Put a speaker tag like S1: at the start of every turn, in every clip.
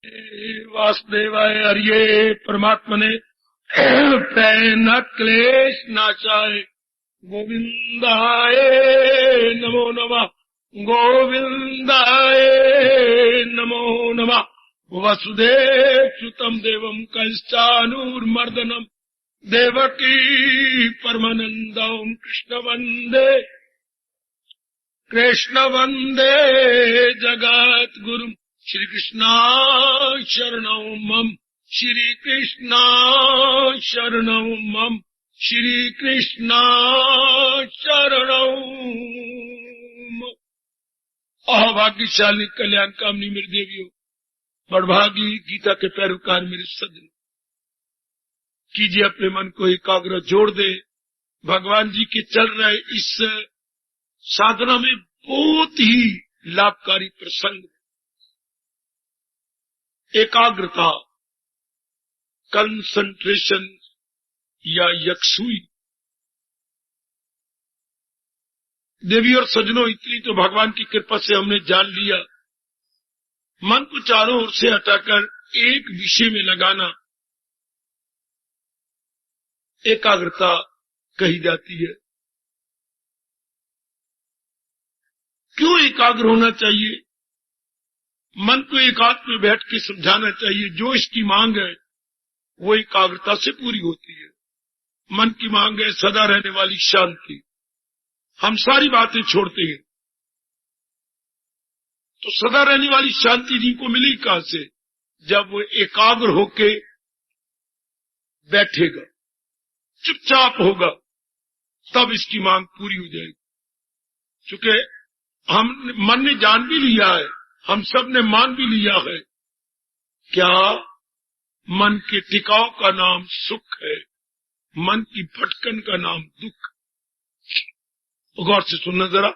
S1: वासुदेवाय हरिये परमात्मने प्रेम क्लेश नाशाय गोविंदाय नमो नमः। गोविंदाय नमो नमः। वसुदेव सुतम देवम कंसानुर्मर्दनम देवकी परमानंदम कृष्ण वंदे जगत गुरु। श्री कृष्णा शरणौ मम। श्री कृष्णा शरणौ मम। श्री कृष्णा शरणौ मम। अभाग्यशाली कल्याण कामनी मेरी देवियों, बड़भागी गीता के पैरोकार मेरे सज्जन, कीजिए अपने मन को एकाग्र, जोड़ दे भगवान जी के चल रहे इस साधना में बहुत ही लाभकारी प्रसंग। एकाग्रता, कंसंट्रेशन या यकसुई। देवी और सज्जनों, इतनी तो भगवान की कृपा से हमने जान लिया। मन को चारों ओर से हटाकर एक विषय में लगाना एकाग्रता कही जाती है। क्यों एकाग्र होना चाहिए? मन को एकांत में बैठ के समझाना चाहिए। जो इसकी मांग है वो एकाग्रता से पूरी होती है। मन की मांग है सदा रहने वाली शांति। हम सारी बातें छोड़ते हैं तो सदा रहने वाली शांति जी को मिली कहां से? जब वो एकाग्र होके बैठेगा, चुपचाप होगा, तब इसकी मांग पूरी हो जाएगी। क्योंकि हम मन ने जान भी लिया है, हम सब ने मान भी लिया है, क्या मन के टिकाव का नाम सुख है, मन की भटकन का नाम दुख। गौर से सुनना जरा।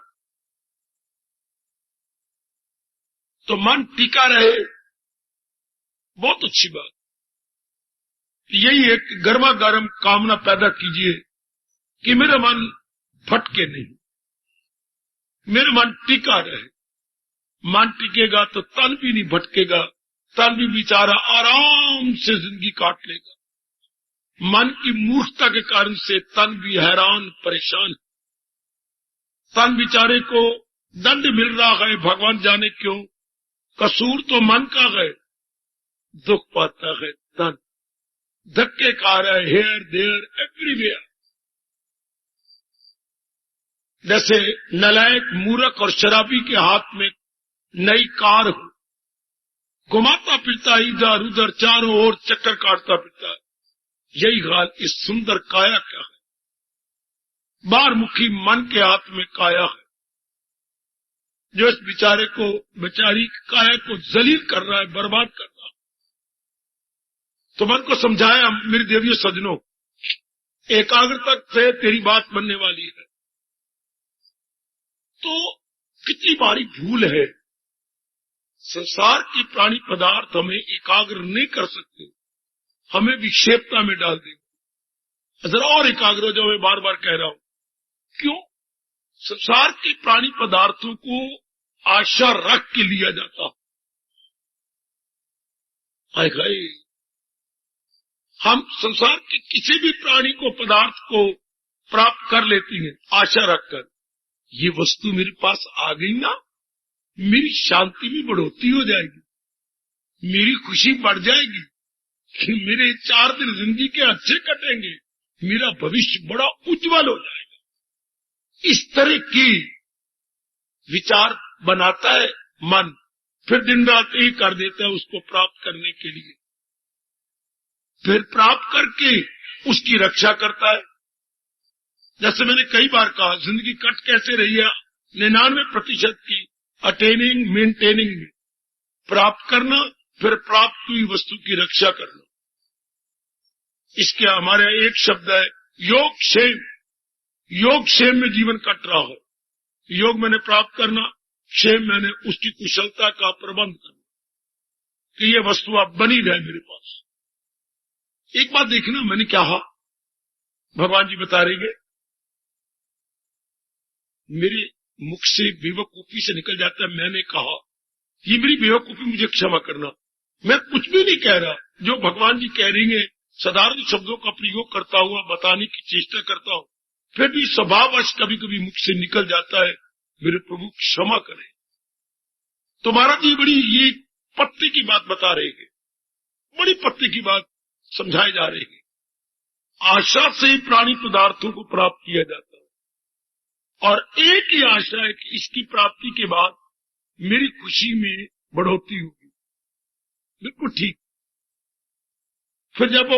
S1: तो मन टिका रहे, बहुत अच्छी बात। यही एक गर्मा गर्म कामना पैदा कीजिए कि मेरा मन भटके नहीं, मेरा मन टिका रहे। मन टिकेगा तो तन भी नहीं भटकेगा, तन भी बेचारा आराम से जिंदगी काट लेगा। मन की मूर्खता के कारण से तन भी हैरान परेशान। तन बेचारे को दंड मिल रहा है, भगवान जाने क्यों। कसूर तो मन का है, दुख पाता है तन। धक्के खा रहा है हेयर देयर एवरीवेयर। जैसे नलायक, मूर्ख और शराबी के हाथ में नई कार हो, घुमाता फिरता इधर उधर चारों ओर चक्कर काटता फिरता है। यही हाल इस सुंदर काया का है। बारमुखी मन के हाथ में काया है, जो इस बेचारे को, बेचारी काया को जलील कर रहा है, बर्बाद कर रहा है। तो मन को समझाया, मेरी देवियों सज्जनों, एकाग्रता से तेरी बात बनने वाली है। तो कितनी बड़ी भूल है, संसार के प्राणी पदार्थ हमें एकाग्र नहीं कर सकते, हमें विक्षेपता में डाल देंगे। जरा और एकाग्र हो जाओ, मैं बार बार कह रहा हूं। क्यों? संसार के प्राणी पदार्थों को आशा रख के लिया जाता। हाय, हम संसार के किसी भी प्राणी को, पदार्थ को प्राप्त कर लेती हैं आशा रखकर। ये वस्तु मेरे पास आ गई ना, मेरी शांति में बढ़ोतरी हो जाएगी, मेरी खुशी बढ़ जाएगी, मेरे 4 दिन जिंदगी के अच्छे कटेंगे, मेरा भविष्य बड़ा उज्जवल हो जाएगा। इस तरह की विचार बनाता है मन, फिर दिन रात यही कर देता है उसको प्राप्त करने के लिए। फिर प्राप्त करके उसकी रक्षा करता है। जैसे मैंने कई बार कहा, जिंदगी कट कैसे रही है 99% की अटेनिंग, मेंटेनिंग में। प्राप्त करना, फिर प्राप्त हुई वस्तु की रक्षा करना। इसके हमारे एक शब्द है योगक्षेम। योगक्षेम में जीवन कट रहा है। योग मैंने प्राप्त करना, क्षेम मैंने उसकी कुशलता का प्रबंध करना कि ये वस्तु अब बनी रहे मेरे पास। एक बात देखना, मैंने क्या कहा, भगवान जी बता रहे, मेरे मुख से बेवकूफी से निकल जाता है, मैंने कहा। ये मेरी बेवकूफी, मुझे क्षमा करना। मैं कुछ भी नहीं कह रहा, जो भगवान जी कह रही हैं साधारण शब्दों का प्रयोग करता हुआ बताने की चेष्टा करता हूं, फिर भी स्वभाववश कभी कभी मुख से निकल जाता है, मेरे प्रभु क्षमा करें। तो महाराज जी बड़ी ये पत्ते की बात बता रहे हैं, बड़ी पत्ते की बात समझाए जा रहे हैं। आशा से प्राणी पदार्थों को प्राप्त किया जाता है और एक ही आशा है कि इसकी प्राप्ति के बाद मेरी खुशी में बढ़ोतरी होगी। बिल्कुल ठीक। फिर जब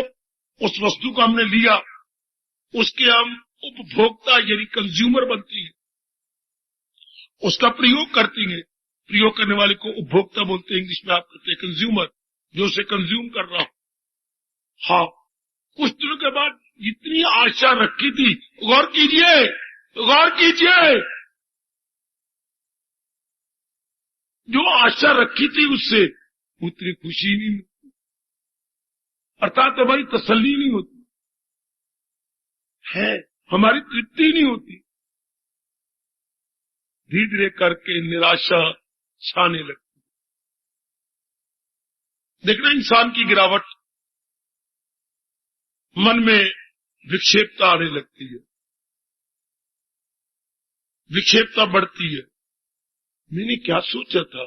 S1: उस वस्तु को हमने लिया, उसके हम उपभोक्ता यानी कंज्यूमर बनती है, उसका प्रयोग करती है। प्रयोग करने वाले को उपभोक्ता बोलते हैं, इंग्लिश में आप कहते हैं कंज्यूमर, जो उसे कंज्यूम कर रहा हो। हाँ, कुछ दिनों के बाद जितनी आशा रखी थी, गौर कीजिए, गौर कीजिए, जो आशा रखी थी उससे उतनी खुशी नहीं मिलती, अर्थात हमारी तसल्ली नहीं होती है, हमारी तृप्ति नहीं होती। धीरे धीरे करके निराशा छाने लगती। देखना इंसान की गिरावट, मन में विक्षेपता आने लगती है, विक्षेपता बढ़ती है। मैंने क्या सोचा था,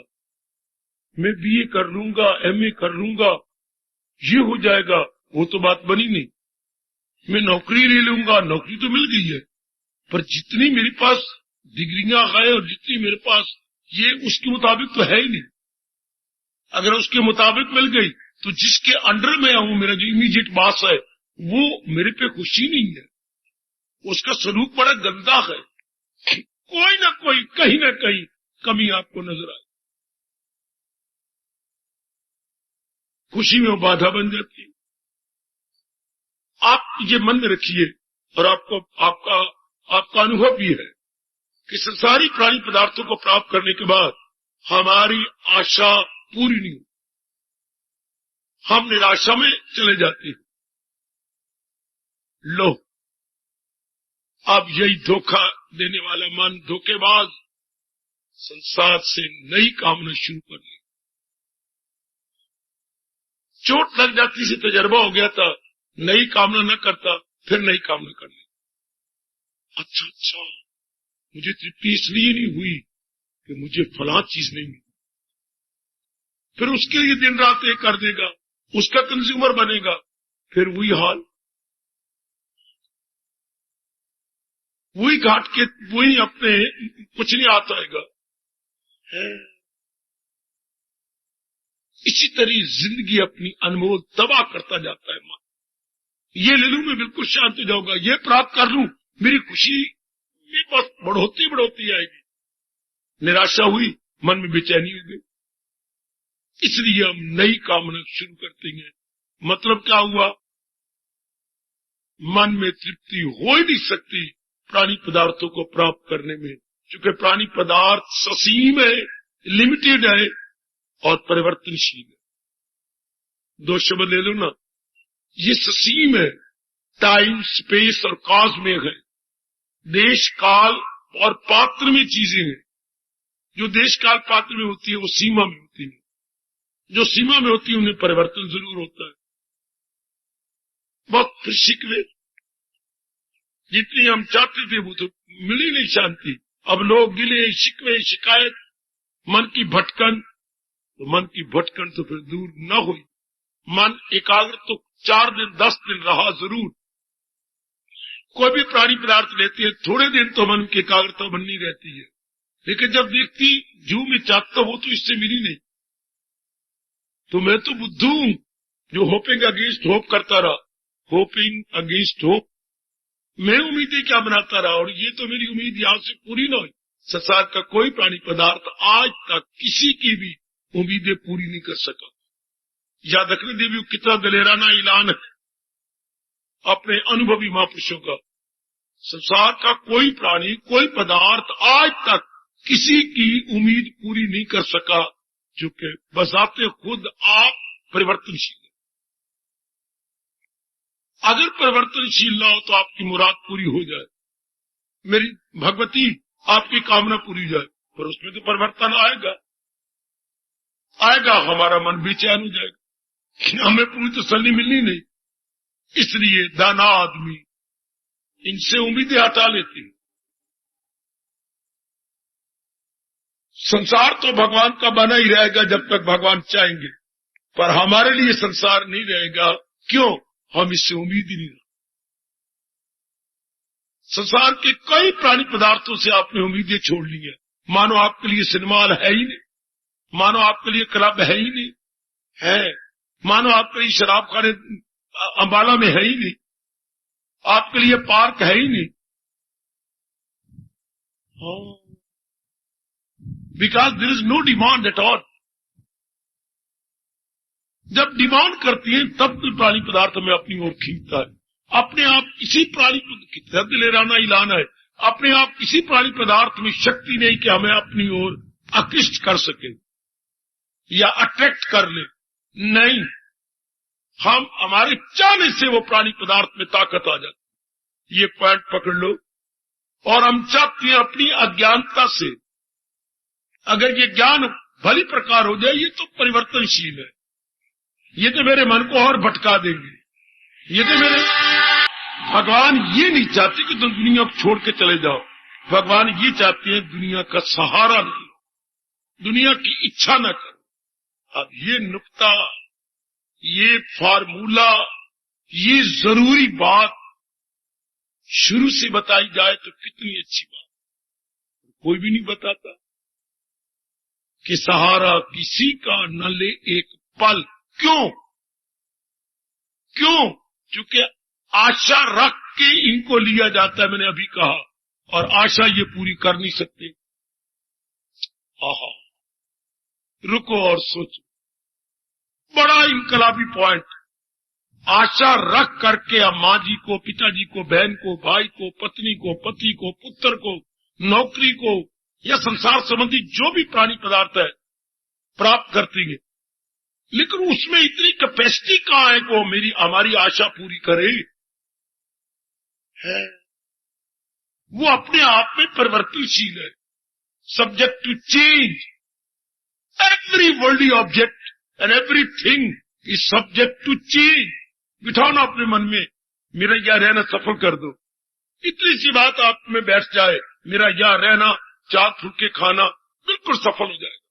S1: मैं बीए कर लूंगा, एमए कर लूंगा, ये हो जाएगा, वो तो बात बनी नहीं। मैं नौकरी ले लूंगा, नौकरी तो मिल गई है, पर जितनी मेरे पास डिग्रियां है और जितनी मेरे पास ये उसके मुताबिक तो है ही नहीं। अगर उसके मुताबिक मिल गई तो जिसके अंडर में हूं, मेरा जो इमीडिएट बॉस है, वो मेरे पे खुशी नहीं है, उसका स्वरूप बड़ा गंदा है, कोई ना कोई कहीं ना कहीं कमी आपको नजर आए, खुशी में वो बाधा बन जाती है। आप ये मन में रखिए और आपका अनुभव भी है कि संसारी प्राणी पदार्थों को प्राप्त करने के बाद हमारी आशा पूरी नहीं होती, हम निराशा में चले जाते हैं। लो, अब यही धोखा देने वाला मन, धोखेबाज, संसार से नई कामना शुरू कर ली। चोट लग जाती से तजर्बा हो गया था, नई कामना न करता, फिर नई कामना कर ली। अच्छा, मुझे तृप्ति इसलिए नहीं हुई कि मुझे फला चीज नहीं मिली, फिर उसके लिए दिन रात एक कर देगा, उसका कंज्यूमर बनेगा, फिर वही हाल, वही घाट के वही अपने कुछ नहीं आता है। इसी तरह जिंदगी अपनी अनमोल तबाह करता जाता है। मन ये ले लूं, मैं बिल्कुल शांत हो जाऊंगा, ये प्राप्त कर लूं, मेरी खुशी में बस बढ़ोती आएगी। निराशा हुई, मन में बेचैनी हो गई, इसलिए हम नई कामना शुरू करते हैं। मतलब क्या हुआ, मन में तृप्ति हो ही नहीं सकती प्राणी पदार्थों को प्राप्त करने में, क्योंकि प्राणी पदार्थ ससीम है, लिमिटेड है और परिवर्तनशील है। दो शब्द ले लो ना, ये ससीम है, टाइम स्पेस और कॉज में है, देश काल और पात्र में चीजें हैं। जो देश काल पात्र में होती है वो सीमा में होती है, जो सीमा में होती है उन्हें परिवर्तन जरूर होता है। बहुत फिर शिकवे, जितनी हम चाहते थे वो तो मिली नहीं शांति। अब लोग गिले, शिकवे, शिकायत, मन की भटकन, तो मन की भटकन तो फिर दूर न हुई। मन एकाग्र तो 4 दिन 10 दिन रहा जरूर। कोई भी प्राणी पदार्थ लेते हैं, थोड़े दिन तो मन की एकाग्रता बननी रहती है, लेकिन जब व्यक्ति जो मैं चाहता वो तो इससे मिली नहीं, तो मैं तो बुद्धू हूं जो होपिंग अगेंस्ट होप करता रहा, होपिंग अगेंस्ट होप। मैं उम्मीदें क्या बनाता रहा और ये तो मेरी उम्मीद यहां से पूरी न हुई। संसार का कोई प्राणी पदार्थ आज तक किसी की भी उम्मीदें पूरी नहीं कर सका। याद रखने देवी कितना दलेराना ऐलान है अपने अनुभवी महापुरुषों का। संसार का कोई प्राणी, कोई पदार्थ आज तक किसी की उम्मीद पूरी नहीं कर सका, क्योंकि बजाते खुद आप परिवर्तनशील है। अगर परिवर्तनशील ना हो तो आपकी मुराद पूरी हो जाए, मेरी भगवती आपकी कामना पूरी हो जाए, पर उसमें तो परिवर्तन आएगा। आएगा हमारा मन बेचैन हो जाएगा, हमें पूरी तसल्ली मिलनी नहीं। इसलिए दाना आदमी इनसे उम्मीदें हटा लेती है। संसार तो भगवान का बना ही रहेगा जब तक भगवान चाहेंगे, पर हमारे लिए संसार नहीं रहेगा। क्यों? हम इससे उम्मीद ही नहीं रखते। संसार के कई प्राणी पदार्थों से आपने उम्मीदें छोड़ ली है। मानो आपके लिए सिनेमा हॉल है ही नहीं, मानो आपके लिए क्लब है ही नहीं, है मानो आपके लिए शराब खाने अंबाला में है ही नहीं, आपके लिए पार्क है ही नहीं। Because there is no demand at all. जब डिमांड करती है तब तो प्राणी पदार्थ हमें अपनी ओर खींचता है। अपने आप किसी प्राणी को ले रहना ही लाना है। अपने आप किसी प्राणी पदार्थ में शक्ति नहीं कि हमें अपनी ओर आकृष्ट कर सके या अट्रैक्ट कर ले। नहीं, हम हमारे चाहने से वो प्राणी पदार्थ में ताकत आ जाती। ये पॉइंट पकड़ लो। और हम चाहते हैं अपनी अज्ञानता से, अगर ये ज्ञान भली प्रकार हो जाए, ये तो परिवर्तनशील है, ये तो मेरे मन को और भटका देंगे। ये तो मेरे भगवान ये नहीं चाहते कि तुम दुनिया को छोड़ के चले जाओ। भगवान ये चाहते हैं दुनिया का सहारा न लो, दुनिया की इच्छा न करो। अब ये नुक्ता, ये फार्मूला, ये जरूरी बात शुरू से बताई जाए तो कितनी अच्छी बात। कोई भी नहीं बताता कि सहारा किसी का न ले एक पल। क्यों? क्यों? क्योंकि आशा रख के इनको लिया जाता है, मैंने अभी कहा, और आशा ये पूरी कर नहीं सकते। आहा, रुको और सोचो, बड़ा इनकलाबी पॉइंट। आशा रख करके अब माँ जी को, पिताजी को, बहन को, भाई को, पत्नी को, पति को, पुत्र को, नौकरी को या संसार संबंधी जो भी प्राणी पदार्थ है प्राप्त करती है, लेकिन उसमें इतनी कैपेसिटी कहाँ है कि वो हमारी आशा पूरी करे? है वो अपने आप में परिवर्तनशील है, subject to change. Every worldly object and everything is subject to change. बिठाओ ना अपने मन में, मेरा यहाँ रहना सफल कर दो। इतनी सी बात आप में बैठ जाए, मेरा यहाँ रहना, चार फुलके खाना बिल्कुल सफल हो जाएगा।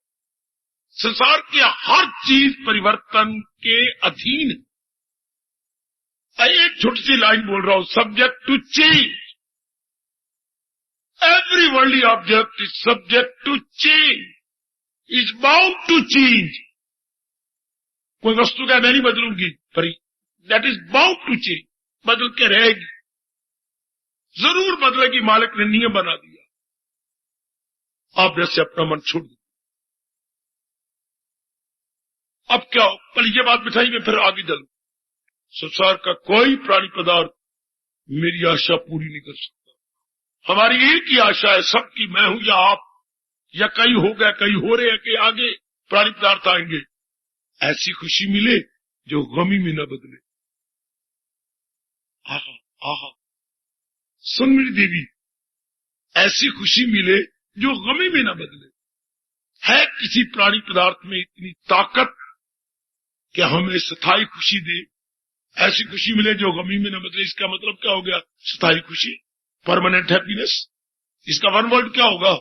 S1: संसार की हर चीज परिवर्तन के अधीन है। एक छोटी सी लाइन बोल रहा हूं, subject to change. Every worldly object is subject to change, is bound to change. कोई वस्तु क्या मैं नहीं बदलूंगी, पर that is bound to change, बदल के रहेगी, जरूर बदलेगी। मालिक ने नियम बना दिया, आप जैसे अपना मन छोड़ दो। अब क्या हो, पहले ये बात बिठाई मैं फिर आगे चलूं। संसार का कोई प्राणी पदार्थ मेरी आशा पूरी नहीं कर सकता। हमारी एक ही आशा है सबकी, मैं हूं या आप, या कई हो गए, कई हो रहे हैं कि आगे प्राणी पदार्थ आएंगे। ऐसी खुशी मिले जो गमी में न बदले। आहा आहा, सुन मेरी देवी, ऐसी खुशी मिले जो गमी में न बदले। है किसी प्राणी पदार्थ में इतनी ताकत कि हमें स्थायी खुशी दे? ऐसी खुशी मिले जो गमी में न बदले। इसका मतलब क्या हो गया? स्थायी खुशी, परमानेंट हैप्पीनेस। इसका वन वर्ड क्या होगा?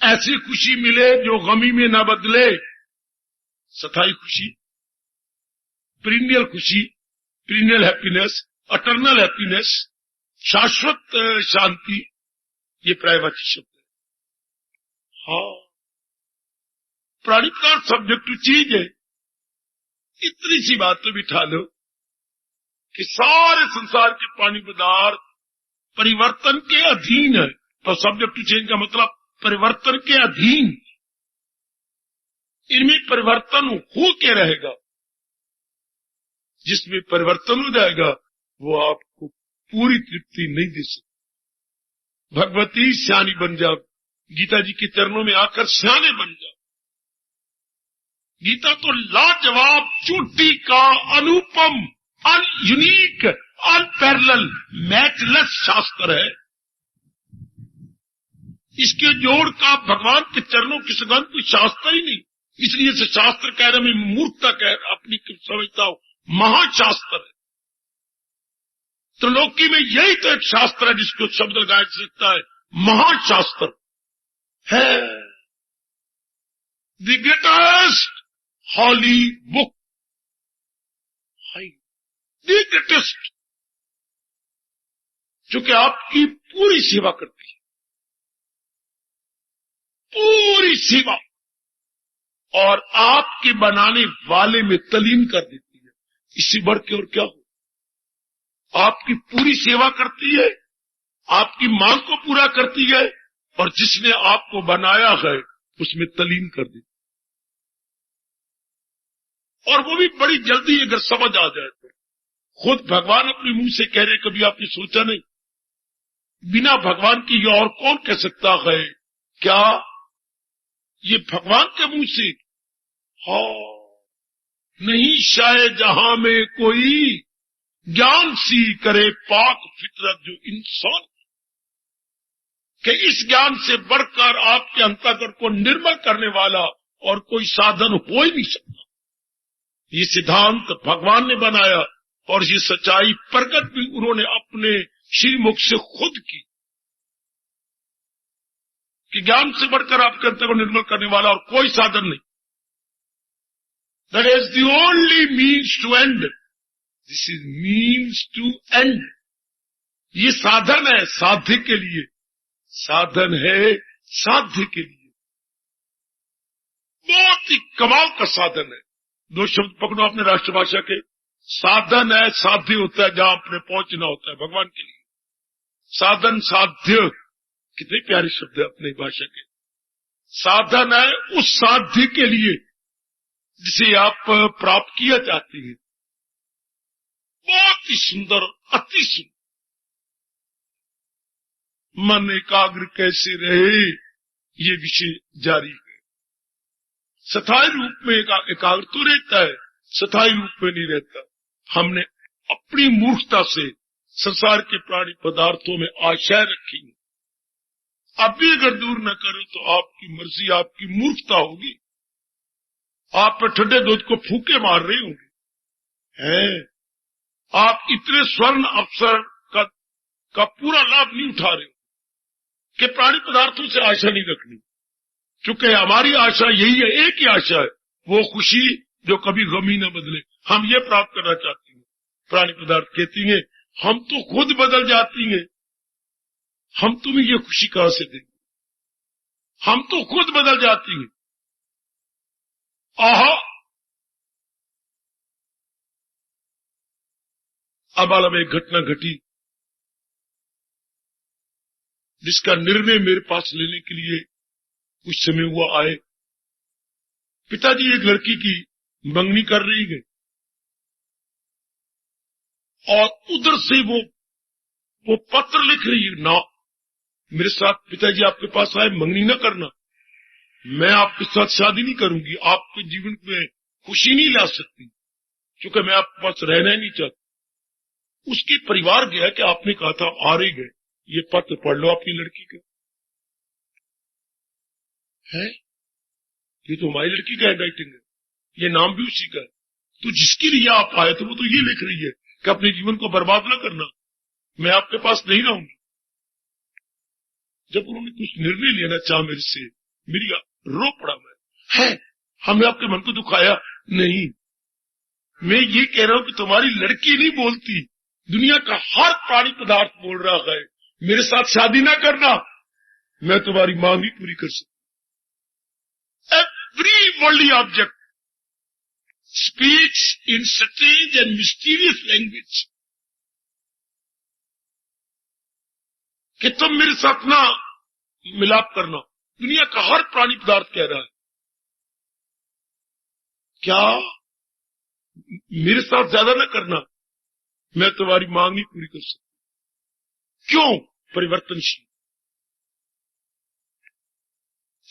S1: ऐसी खुशी मिले जो गमी में न बदले, स्थायी खुशी, पीरियडियल खुशी, पीरियडियल हैप्पीनेस, अटर्नल हैप्पीनेस, शाश्वत शांति, ये प्रायवाची शब्द है। हाँ, प्राणी पदार्थ सब्जेक्ट टू चीज है। इतनी सी बात तो बिठा लो कि सारे संसार के प्राणी पदार्थ परिवर्तन के अधीन है। तो सब्जेक्ट टू चेंज का मतलब परिवर्तन के अधीन। इनमें परिवर्तन हो के रहेगा। जिसमें परिवर्तन हो जाएगा वो आपको पूरी तृप्ति नहीं दे सकती। भगवती सियानी बन जाओ, गीता जी के चरणों में आकर सियाने बन जाओ। गीता तो लाजवाब, चोटी का, अनुपम, यूनिक, अनपैरेलल, मैचलेस शास्त्र है। इसके जोड़ का भगवान के चरणों की सुगंध कोई शास्त्र ही नहीं। इसलिए से शास्त्र कह रहे, मैं मूर्खता कह अपनी समझता हूं, महाशास्त्र है। त्रिलोकी में यही तो एक शास्त्र है जिसको शब्द लगाया जा सकता है, महाशास्त्र है। The greatest holy book, the greatest, जो कि आपकी पूरी सेवा करती है, पूरी सेवा, और आपके बनाने वाले में तलीन कर देती है। इससे बढ़ के और क्या हो? आपकी पूरी सेवा करती है, आपकी मांग को पूरा करती है, और जिसने आपको बनाया है उसमें तलीन कर देती है। और वो भी बड़ी जल्दी, अगर समझ आ जाए तो। खुद भगवान अपने मुंह से कह रहे, कभी आपने सोचा नहीं? बिना भगवान की ये और कौन कह सकता है? क्या ये भगवान के मुंह से? हाँ, नहीं शायद जहां में कोई ज्ञान सी करे पाक फितरत जो इंसान, कि इस ज्ञान से बढ़कर आपके अंतःकरण को निर्मल करने वाला और कोई साधन हो ही नहीं सकता। ये सिद्धांत भगवान ने बनाया, और ये सच्चाई प्रकट भी उन्होंने अपने श्रीमुख से खुद की, कि ज्ञान से बढ़कर आपके अंतर को निर्मल करने वाला और कोई साधन नहीं। That is the only means to end, this is means to end. ये साधन है साध्य के लिए, साधन है साध्य के लिए, बहुत ही कमाल का साधन है। दो शब्द पकड़ो अपने राष्ट्रभाषा के, साधन है साध्य होता है, जहां अपने पहुंचना होता है भगवान के लिए। साधन साध्य, कितने प्यारे शब्द है अपनी भाषा के। साधन है उस साध्य के लिए जिसे आप प्राप्त किया चाहती हैं। बहुत ही सुंदर, अति सुंदर। मन एकाग्र कैसे रहे, ये विषय जारी है। स्थायी रूप में एकाग्र तो रहता है, स्थायी रूप में नहीं रहता। हमने अपनी मूर्खता से संसार के प्राणी पदार्थों में आशय रखी। अब भी अगर दूर न करो तो आपकी मर्जी, आपकी मूर्खता होगी। आप पर ठंडे दूध को फूके मार रहे होंगे हैं। आप इतने स्वर्ण अवसर का पूरा लाभ नहीं उठा रहे हो कि प्राणी पदार्थों से आशा नहीं रखनी। चूंकि हमारी आशा यही है, एक ही आशा है, वो खुशी जो कभी गमी न बदले। हम ये प्राप्त करना चाहते हैं। प्राणी पदार्थ कहती हैं, हम तो खुद बदल जाती हैं, हम तुम्हें ये खुशी कहां से देंगे? हम तो खुद बदल जाती हैं। आहा, अब एक घटना घटी जिसका निर्णय मेरे पास लेने के लिए कुछ समय हुआ आए। पिताजी एक लड़की की मंगनी कर रही है, और उधर से वो पत्र लिख रही है, ना मेरे साथ पिताजी आपके पास आए, मंगनी न करना, मैं आपके साथ शादी नहीं करूंगी, आपके जीवन में खुशी नहीं ला सकती, क्योंकि मैं आपके पास रहना ही नहीं चाहती। उसके परिवार गया कि आपने कहा था आ रही गए, ये पत्र पढ़ लो अपनी लड़की का। है ये तो हमारी लड़की का हैंडराइटिंग है, ये नाम भी उसी का है। तो जिसके लिए आप आए थे वो तो ये लिख रही है कि अपने जीवन को बर्बाद न करना, मैं आपके पास नहीं रहूंगी। जब उन्होंने कुछ निर्णय लेना चाहा मेरे से, मेरी रो पड़ा मैं, है हमने आपके मन को दुखाया नहीं। मैं ये कह रहा हूं कि तुम्हारी लड़की नहीं बोलती, दुनिया का हर प्राणी पदार्थ बोल रहा है मेरे साथ शादी ना करना, मैं तुम्हारी मांग नहीं पूरी कर सकती। Every worldly object speaks in strange and mysterious language कि तुम मेरे साथ ना मिलाप करना। दुनिया का हर प्राणी पदार्थ कह रहा है, क्या मेरे साथ ज्यादा ना करना, मैं तुम्हारी मांग नहीं पूरी कर सकती। क्यों? परिवर्तनशील,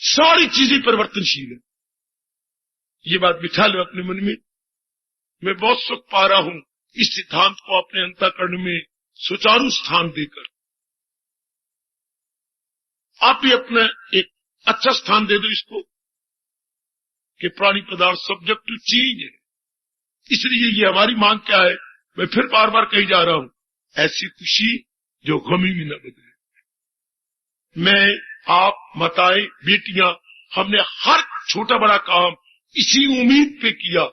S1: सारी चीजें परिवर्तनशील है। ये बात बिठा लो अपने मन में। मैं बहुत सुख पा रहा हूं इस सिद्धांत को अपने अंतःकरण में सुचारू स्थान देकर। आप भी अपना एक अच्छा स्थान दे दो इसको, कि प्राणी पदार्थ सब्जेक्ट टू चेंज है। इसलिए ये हमारी मांग क्या है, मैं फिर बार बार कही जा रहा हूं, ऐसी खुशी जो गमी में न बदले। मैं, आप, माताएं, बेटियां, हमने हर छोटा बड़ा काम इसी उम्मीद पे किया,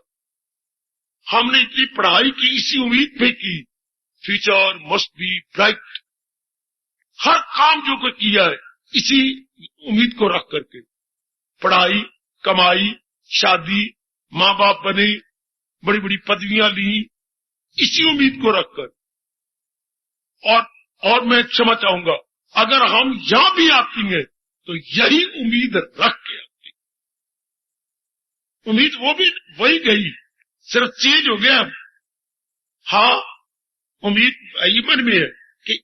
S1: हमने इतनी पढ़ाई की इसी उम्मीद पे की, फ्यूचर मस्ट बी ब्राइट। हर काम जो कोई किया है इसी उम्मीद को रख करके, पढ़ाई, कमाई, शादी, माँ बाप बने, बड़ी बड़ी पदवियां ली, इसी उम्मीद को रखकर। और मैं क्षमा चाहूंगा, अगर हम यहां भी आती हैं तो यही उम्मीद रख के आती। उम्मीद वो भी वही गई, सिर्फ चेंज हो गया। हाँ, उम्मीद यही मन में है कि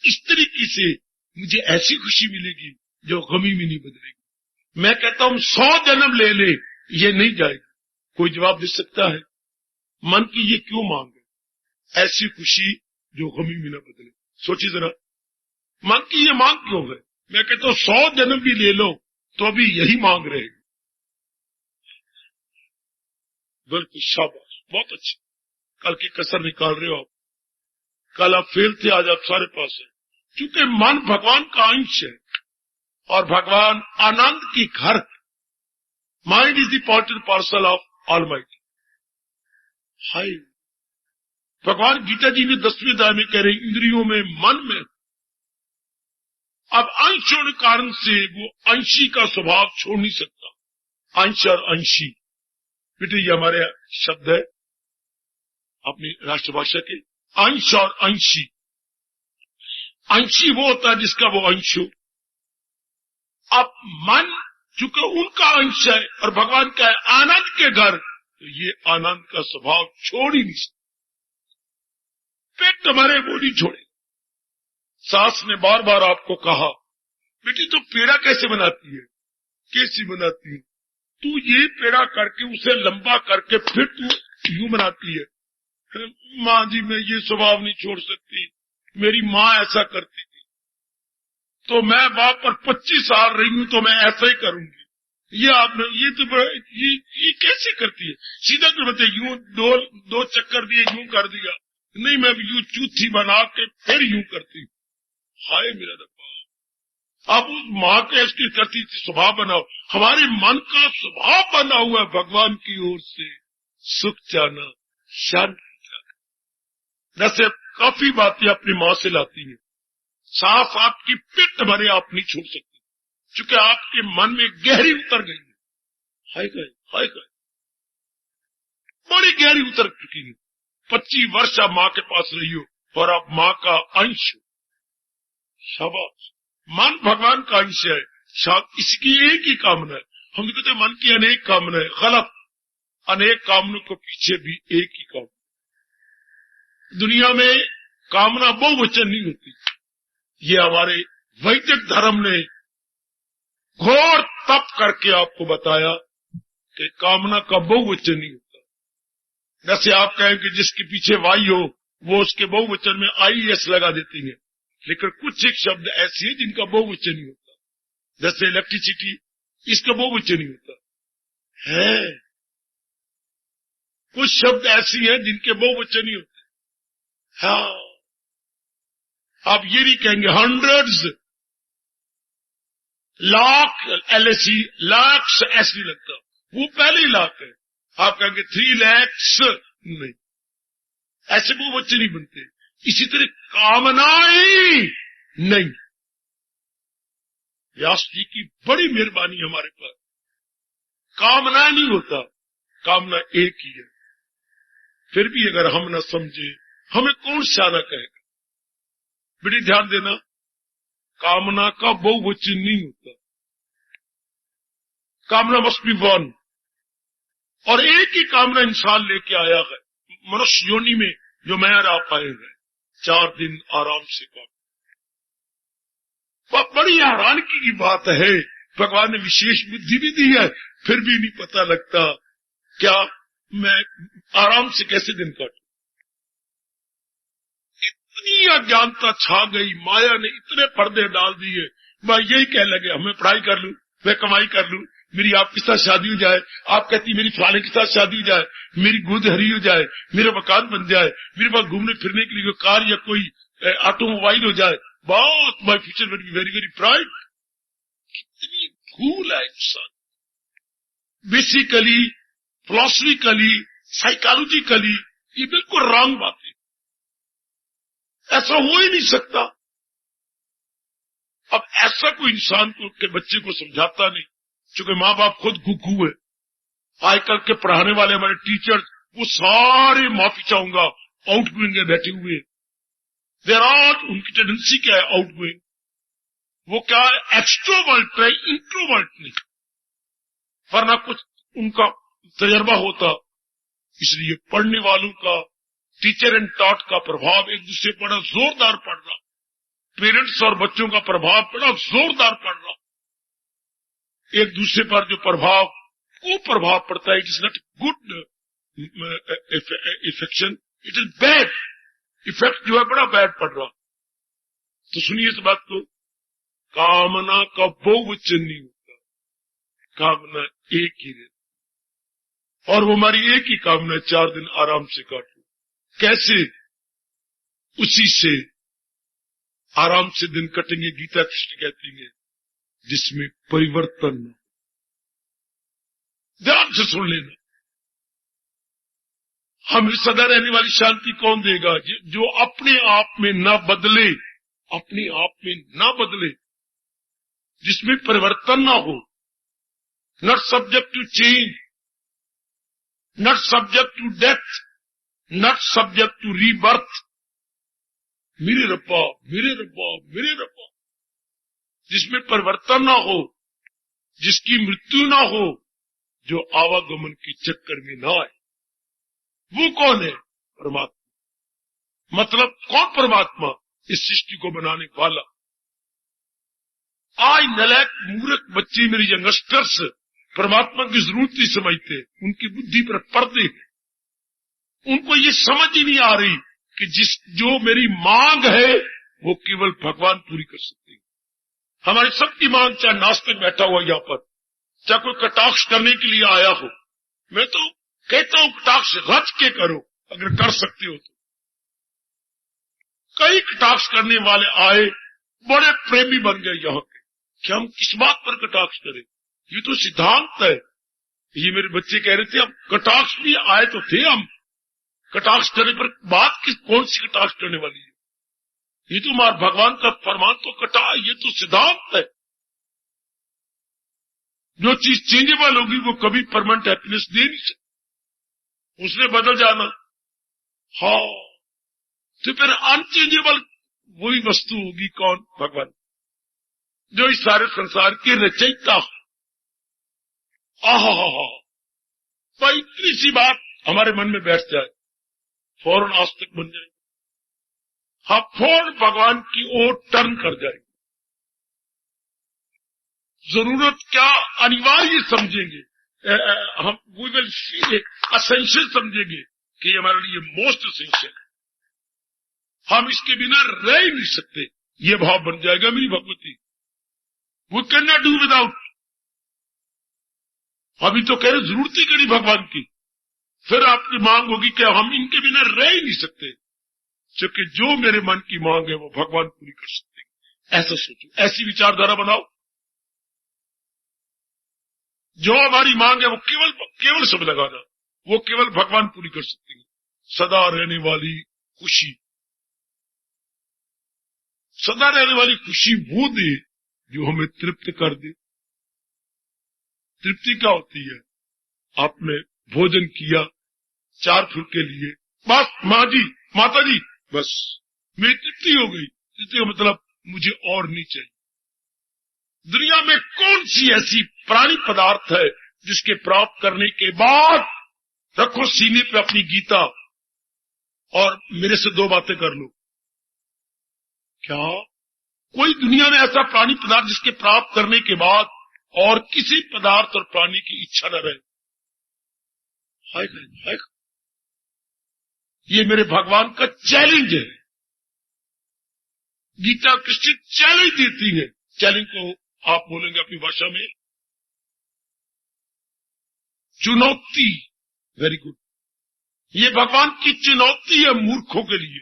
S1: इस तरीके से मुझे ऐसी खुशी मिलेगी जो गमी में नहीं बदलेगी। मैं कहता हूं 100 जन्म ले ले, ये नहीं जाएगा। कोई जवाब दे सकता है मन की ये क्यों मांग है, ऐसी खुशी जो गमी में न बदले? सोचिए जरा, मन की ये मांग क्यों है? मैं कहता हूं 100 जन्म भी ले लो तो अभी यही मांग रहेगी। बिल्कुल, शाबाश, बहुत अच्छी। कल की कसर निकाल रहे हो आप। कल आप फेल थे, आज आप सारे पास है। क्योंकि मन भगवान का अंश है और भगवान आनंद की घर। Mind is the part and parcel of almighty. हाय, भगवान गीता जी ने 10वें अध्याय में कह रहे, इंद्रियों में, मन में। अब अंश होने कारण से वो अंशी का स्वभाव छोड़ नहीं सकता। अंश और अंशी, बेटे ये हमारे शब्द है अपनी राष्ट्रभाषा के। अंश और अंशी, अंशी वो होता है जिसका वो अंश हो। अब मन चूंकि उनका अंश है और भगवान का है आनंद के घर, तो ये आनंद का स्वभाव छोड़ ही नहीं सकता। पेट हमारे वो नहीं छोड़े। सास ने बार बार आपको कहा, बेटी तो पेड़ा कैसे बनाती है, कैसी बनाती है? तू ये पेड़ा करके उसे लंबा करके फिर तू यूं बनाती है। माँ जी मैं ये स्वभाव नहीं छोड़ सकती, मेरी माँ ऐसा करती थी, तो मैं बाप पर 25 साल रही हूं तो मैं ऐसा ही करूंगी। ये आपने ये तो ये कैसे करती है? सीधा कर बता, यूं दो चक्कर दिए, यूं कर दिया। नहीं, मैं यूं चूथी बना के फिर यूं करती। हाय मेरा रब्बा, अब उस माँ के इसकी करती थी स्वभाव बनाओ। हमारे मन का स्वभाव बना हुआ है भगवान की ओर से सुख चाहना, शांति चाहना। जैसे काफी बातें अपनी माँ से लाती है, साफ आपकी पिट भरे आप नहीं छोड़ सकते, क्योंकि आपके मन में गहरी उतर गई है। हाय गए, हाय गए, बड़ी गहरी उतर चुकी है। 25 वर्ष आप माँ के पास रही हो और आप माँ का अंश हो। शाबाश, मन भगवान का अंश है। इसकी एक ही कामना है। हम तो कहते मन की अनेक कामना है, गलत। अनेक कामनों के पीछे भी एक ही कामना। दुनिया में कामना बहुवचन नहीं होती। ये हमारे वैदिक धर्म ने घोर तप करके आपको बताया कि कामना का बहुवचन नहीं होता। जैसे आप कहें कि जिसके पीछे वाई हो वो उसके बहुवचन में IES लगा देती है, लेकिन कुछ एक शब्द ऐसे हैं जिनका बहुवचन नहीं होता। जैसे इलेक्ट्रिसिटी, इसका बहुवचन नहीं होता है। कुछ शब्द ऐसी हैं जिनके बहुवचन नहीं होते। हाँ, आप ये नहीं कहेंगे हंड्रेड्स, लाख, LSE, लाख ऐसे नहीं लगता, वो पहले ही लाख है। आप कहेंगे 3 लाख, नहीं, ऐसे बहुवचन नहीं बनते। इसी तरह कामनाएं नहीं। व्यास जी की बड़ी मेहरबानी हमारे पास, कामना नहीं होता, कामना एक ही है। फिर भी अगर हम न समझे, हमें कौन शाना कहेगा? बेटी ध्यान देना, कामना का बहुवचन नहीं होता। कामना मस्ट बी वन, और एक ही कामना इंसान लेके आया है मनुष्य योनि में, जो मैं और आप आए हैं 4 दिन आराम से काम। बड़ी हैरानगी की बात है, भगवान ने विशेष बुद्धि भी दी है, फिर भी नहीं पता लगता क्या मैं आराम से कैसे दिन काटूं। इतनी अज्ञानता छा गई, माया ने इतने पर्दे डाल दिए। मैं यही कह लगे, मैं पढ़ाई कर लूं, मैं कमाई कर लूं, मेरी आपके साथ शादी हो जाए, आप कहती मेरी फलाने के साथ शादी हो जाए, मेरी गोद हरी हो जाए, मेरा मकान बन जाए, मेरे पास घूमने फिरने के लिए कार या कोई ऑटोमोबाइल हो जाए, बहुत my future will be very very bright. कितनी भूल है इंसान। बेसिकली, फिलॉसफिकली, साइकोलॉजिकली ये बिल्कुल रॉन्ग बात है। ऐसा हो ही नहीं सकता। अब ऐसा कोई इंसान को के बच्चे को समझाता नहीं, क्योंकि माँ बाप खुद घुघू है। आजकल के पढ़ाने वाले हमारे टीचर वो सारे माफी चाहूंगा आउट गोइंग है, बैठे हुए। देर आर, उनकी टेंडेंसी क्या है आउट गोइंग, वो क्या है एक्सट्रोवर्ट है, इंट्रोवर्ट नहीं, वरना कुछ उनका तजर्बा होता। इसलिए पढ़ने वालों का, टीचर एंड टॉट का प्रभाव एक दूसरे पर बड़ा जोरदार पड़ रहा, पेरेंट्स और बच्चों का प्रभाव बड़ा जोरदार पड़ रहा। एक दूसरे पर जो प्रभाव, वो प्रभाव पड़ता है, it is not good affection, it is bad effect, जो है बड़ा बैड पड़ रहा। तो सुनिए इस बात को, कामना का बहुवचन नहीं होता, कामना एक ही रहती, और वो हमारी एक ही कामना 4 दिन आराम से काटो। कैसे? उसी से आराम से दिन कटेंगे। गीता कृष्ण कहती है जिसमें परिवर्तन न। ध्यान से सुन लेना, हमें सदा रहने वाली शांति कौन देगा? जो अपने आप में न बदले, अपने आप में न बदले, जिसमें परिवर्तन ना हो, not subject to change, not subject to death, not subject to rebirth. मेरे रब्बा, मेरे रब्बा, मेरे रब्बा, जिसमें परिवर्तन ना हो, जिसकी मृत्यु ना हो, जो आवागमन के चक्कर में ना आए, वो कौन है? परमात्मा। मतलब कौन परमात्मा? इस सृष्टि को बनाने वाला। आज नलायक मूर्ख बच्चे, मेरे यंगस्टर्स, परमात्मा की जरूरत नहीं समझते, उनकी बुद्धि पर पर्दे हैं। उनको ये समझ ही नहीं आ रही कि जो मेरी मांग है वो केवल भगवान पूरी कर सकते हैं। हमारी सबकी मांग, चाहे नास्तिक बैठा हुआ यहाँ पर, चाहे कोई कटाक्ष करने के लिए आया हो, मैं तो कहता हूं कटाक्ष रच के करो, अगर कर सकते हो तो। कई कटाक्ष करने वाले आए, बड़े प्रेमी बन गए यहाँ के, कि हम किस बात पर कटाक्ष करें, ये तो सिद्धांत है। ये मेरे बच्चे कह रहे थे, अब कटाक्ष भी आए तो थे, हम कटाक्ष करने पर बात कौन सी कटाक्ष करने वाली है? ये तो हमारे भगवान का फरमान तो ये तो सिद्धांत है। जो चीज चेंजेबल होगी वो कभी परमानेंट हैप्पीनेस दे नहीं सकती, उसने बदल जाना। हाँ, तो फिर अनचेंजेबल वही वस्तु होगी कौन? भगवान, जो इस सारे संसार के रचयिता हो। तो इतनी सी बात हमारे मन में बैठ जाए, फौरन आस्तिक बन जाएंगे, हम फौरन भगवान की ओर टर्न कर जाएंगे। जरूरत क्या अनिवार्य समझेंगे, हम वी विल फील असेंशियल समझेंगे कि हमारे लिए मोस्ट असेंशियल है, हम इसके बिना रह ही नहीं सकते। ये भाव बन जाएगा मेरी भगवती, we can not do without. अभी तो कह रहे जरूरत ही करी भगवान की, फिर आपकी मांग होगी कि हम इनके बिना रह ही नहीं सकते, क्योंकि जो मेरे मन की मांग है वो भगवान पूरी कर सकते हैं। ऐसा सोचो, ऐसी विचारधारा बनाओ। जो हमारी मांग है वो केवल सब लगाना, वो केवल भगवान पूरी कर सकते हैं। सदा रहने वाली खुशी, सदा रहने वाली खुशी वो दे जो हमें तृप्त कर दे। तृप्ति क्या होती है? आपने भोजन किया 4 फुल्के लिए, बस माँ जी, माता जी, बस मेरी तृप्ति हो गई। तृप्ति का मतलब मुझे और नहीं चाहिए। दुनिया में कौन सी ऐसी प्राणी पदार्थ है जिसके प्राप्त करने के बाद रखो सीने पे अपनी गीता और मेरे से 2 बातें कर लो? क्या कोई दुनिया में ऐसा प्राणी पदार्थ जिसके प्राप्त करने के बाद और किसी पदार्थ और प्राणी की इच्छा न रहे? है। ये मेरे भगवान का चैलेंज है। गीता कृष्ण चैलेंज देती है। चैलेंज को आप बोलेंगे अपनी भाषा में, चुनौती, वेरी गुड, ये भगवान की चुनौती है मूर्खों के लिए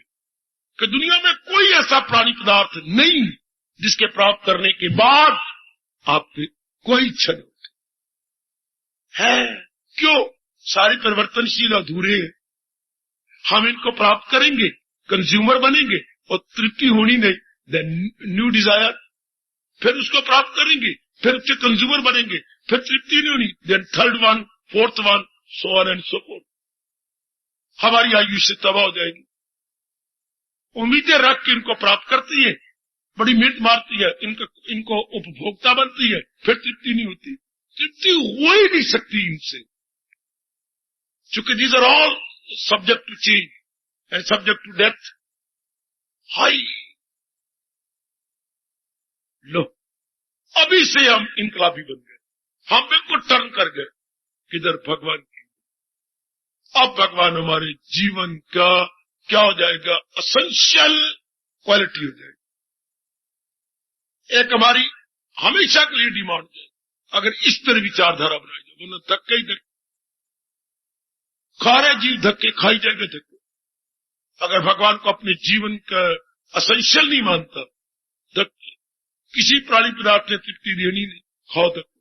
S1: कि दुनिया में कोई ऐसा प्राणी पदार्थ नहीं जिसके प्राप्त करने के बाद आपकी कोई इच्छा नहीं होती है। क्यों? सारे परिवर्तनशील अधूरे हैं। हम इनको प्राप्त करेंगे, कंज्यूमर बनेंगे और तृप्ति होनी नहीं, देन न्यू डिजायर, फिर उसको प्राप्त करेंगे, फिर उसके कंज्यूमर बनेंगे, फिर तृप्ति नहीं होनी, then third one, fourth one, so on and so forth. हमारी आयुष्य तबाह हो जाएगी। उम्मीदें रख के इनको प्राप्त करती है, बड़ी मेहनत मारती है, इनको उपभोक्ता बनती है, फिर तृप्ति नहीं होती। तृप्ति हो ही नहीं सकती इनसे, चूंकि these are all subject to change and subject to death. High low, अभी से हम इनकलाबी बन गए, हम बिल्कुल टर्न कर गए किधर? भगवान की। अब भगवान हमारे जीवन का क्या हो जाएगा? एसेंशियल क्वालिटी हो जाएगी, एक हमारी हमेशा के लिए डिमांड है। अगर इस तरह विचारधारा बनाई जाए, वरना धक्के ही धक्के, खारे जीव धक्के खाई जाएगा धक्के। अगर भगवान को अपने जीवन का एसेंशियल नहीं मानता, धक्के। किसी प्राणी पदार्थ ने तृप्ति देनी नहीं, खाओ धक्के।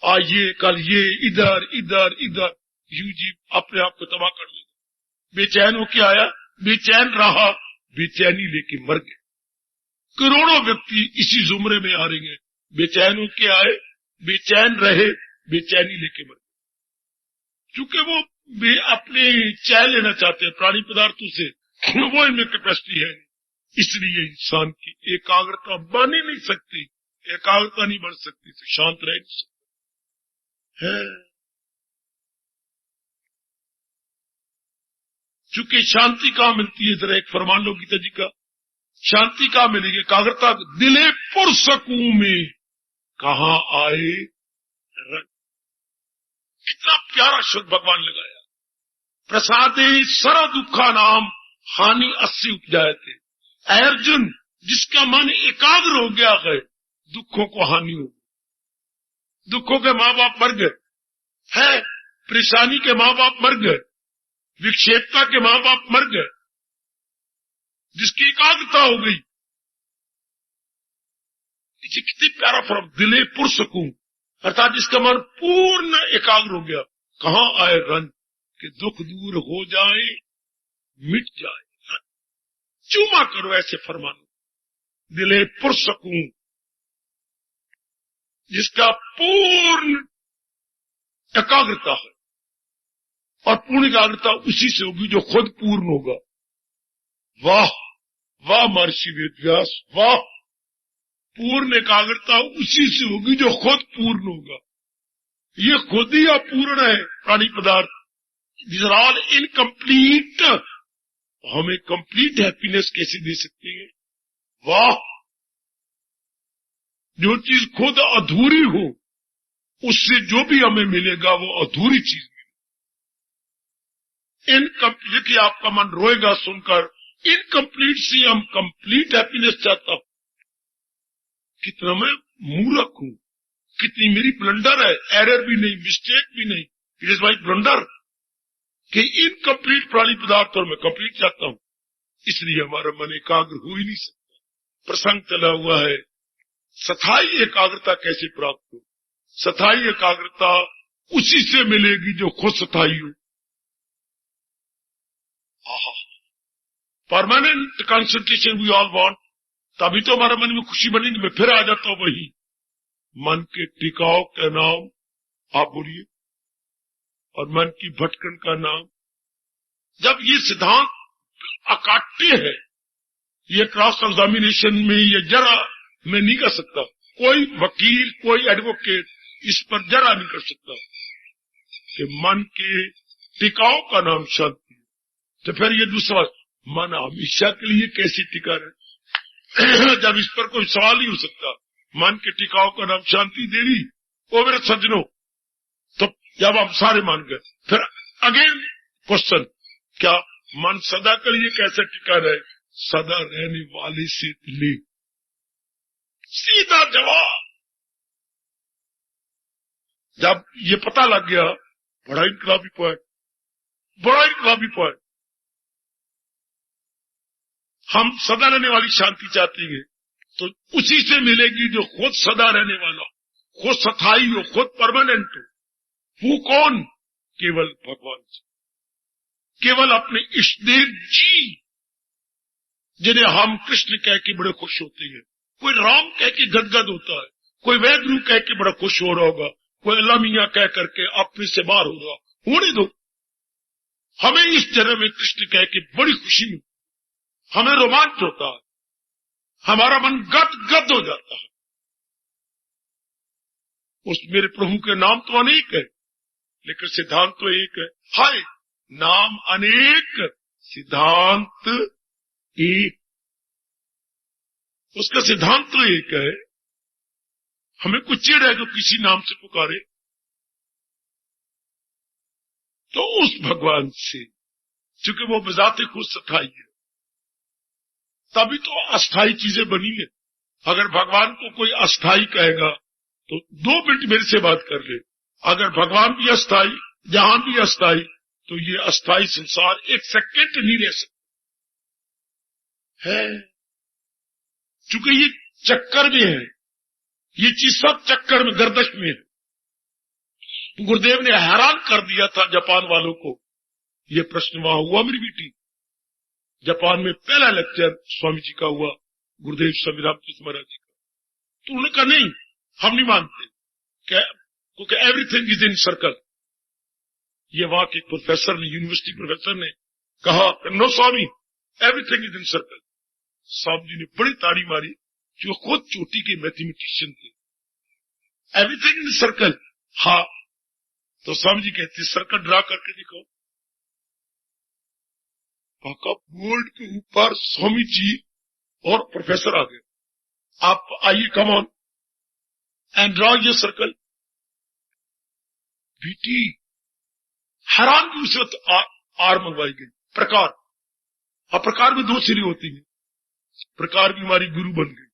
S1: आज ये, कल ये, इधर इधर इधर, यू जीव अपने आप को तबाह कर लेगा। बेचैन होके आया, बेचैन रहा, बेचैनी लेके मर गया। करोड़ों व्यक्ति इसी जुमरे में आ रहे हैं, बेचैन होके आए, बेचैन रहे, बेचैनी लेके मर गए। चूंकि वो अपने चैन लेना चाहते हैं प्राणी पदार्थों से, वो इनमें कैपेसिटी है, इसलिए इंसान की एकाग्रता बन ही नहीं सकती, एकाग्रता नहीं बढ़ सकती, तो शांत रह नहीं सकते है। चूंकि शांति कहां मिलती है? जरा एक फरमान लो गीता जी का, शांति कहां मिलेगी? एकाग्रता दिले पुरसकूं में कहां आए रंग। कितना प्यारा शब्द भगवान लगाया, प्रसादे सरा दुखा नाम हानि अस्सी उपजाए थे। अर्जुन, जिसका मन एकाग्र हो गया है, दुखों को हानि हो, दुखों के माँ बाप मर गए है, परेशानी के माँ बाप मर गए, विक्षेपता के माँ बाप मर गए, जिसकी एकाग्रता हो गई। इसे कितनी प्यारा फर्क, दिले पुरसकूं, अर्थात जिसका मन पूर्ण एकाग्र हो गया, कहां आए रंग कि दुख दूर हो जाए, मिट जाए। चूमा करो ऐसे फरमानो, दिले पुरसकूं, जिसका पूर्ण एकाग्रता है, और पूर्ण एकाग्रता उसी से होगी जो खुद पूर्ण होगा। वाह वाह महर्षि वेदव्यास, वाह, पूर्ण एकाग्रता उसी से होगी जो खुद पूर्ण होगा। ये खुद ही अपूर्ण है प्राणी पदार्थ, दिस आर ऑल इनकम्प्लीट। हमें कंप्लीट हैप्पीनेस कैसे दे सकते हैं? वाह, जो चीज खुद अधूरी हो, उससे जो भी हमें मिलेगा वो अधूरी चीज मिलेगी। इनकम्प्लीट, कि आपका मन रोएगा सुनकर, इनकम्प्लीट से हम कंप्लीट हैप्पीनेस चाहता हूं। कितना मैं मूर्ख हूं, कितनी मेरी ब्लंडर है, एरर भी नहीं, मिस्टेक भी नहीं, इट इज माई ब्लंडर कि इनकम्प्लीट प्राणी पदार्थ और मैं कंप्लीट चाहता हूं। इसलिए हमारा मन एकाग्र हो ही नहीं सकता। प्रसंग चला हुआ है, स्थायी एकाग्रता कैसे प्राप्त हो? स्थायी एकाग्रता उसी से मिलेगी जो खुद स्थायी हो। Permanent concentration we all want, तभी तो हमारे मन में खुशी बनेगी। मैं फिर आ जाता हूं वही, मन के टिकाव का नाम आप बोलिए, और मन की भटकन का नाम। जब ये सिद्धांत अकाट्य है, ये क्रॉस एग्जामिनेशन में ये जरा मैं नहीं कर सकता, कोई वकील कोई एडवोकेट इस पर जरा नहीं कर सकता कि मन के टिकाव का नाम शांति। तो फिर ये दूसरा, मन हमेशा के लिए कैसे टिका रहे? जब इस पर कोई सवाल ही हो सकता, मन के टिकाव का नाम शांति देवी। ओ मेरे सज्जनों, तो जब हम सारे मान गए, फिर अगेन क्वेश्चन, क्या मन सदा के लिए कैसे टिका रहे? सदा रहने वाले से ले, सीधा जवाब। जब ये पता लग गया, बड़ा इनकलाबी पॉइंट, बड़ा इनकलाबी पॉइंट। हम सदा रहने वाली शांति चाहते हैं तो उसी से मिलेगी जो खुद सदा रहने वाला, खुद स्थायी हो, खुद परमानेंट हो। वो कौन? केवल भगवान जी, केवल अपने इष्टदेव जी, जिन्हें हम कृष्ण कह के बड़े खुश होते हैं। कोई राम कह के गदगद होता है, कोई वैद्यु कह के बड़ा खुश हो रहा होगा, कोई अल्लाह मियां कह करके अपने से बाहर हो रहा। होने दो, हमें इस जन्म में कृष्ण कह के बड़ी खुशी मिलती, हमें रोमांच होता है, हमारा मन गदगद हो जाता है। उस मेरे प्रभु के नाम तो अनेक है, लेकिन सिद्धांत तो एक है। हाय, नाम अनेक, सिद्धांत एक। उसका सिद्धांत तो एक है। हमें कुछ चिढ़ है जो किसी नाम से पुकारे, तो उस भगवान से, चूंकि वो बजाते खुद स्थायी है, तभी तो अस्थाई चीजें बनी है। अगर भगवान को कोई अस्थाई कहेगा तो 2 मिनट मेरे से बात कर ले। अगर भगवान भी अस्थाई, जहां भी अस्थाई, तो ये अस्थाई संसार 1 सेकंड नहीं रह सकता है, चूंकि ये चक्कर में है, ये चीज सब चक्कर में, गर्दश में है। गुरुदेव ने हैरान कर दिया था जापान वालों को। ये प्रश्न वहां हुआ मेरी बेटी, जापान में पहला लेक्चर स्वामी जी का हुआ, गुरुदेव स्वामी रामकृष्ण महाराज जी का। तो उन्होंने कहा नहीं, हम नहीं मानते, क्योंकि एवरीथिंग इज इन सर्कल। ये वहां के प्रोफेसर ने, यूनिवर्सिटी प्रोफेसर ने कहा, no Swami, everything is in circle. Swami ji ने बड़ी ताड़ी मारी, जो खुद चोटी के मैथमेटिशियन थे। एवरीथिंग इन सर्कल, हाँ। तो स्वामी जी कहते, सर्कल ड्रा करके दिखाओ। काका बोर्ड के ऊपर स्वामी जी और प्रोफेसर आ गए, आप आइए, कम ऑन एंड ड्रॉ ये सर्कल। बेटी हैरान भी उस वक्त आर मंगवाई गई, प्रकार। अब प्रकार में 2 सिरे होती हैं, प्रकार भी हमारी गुरु बन गई।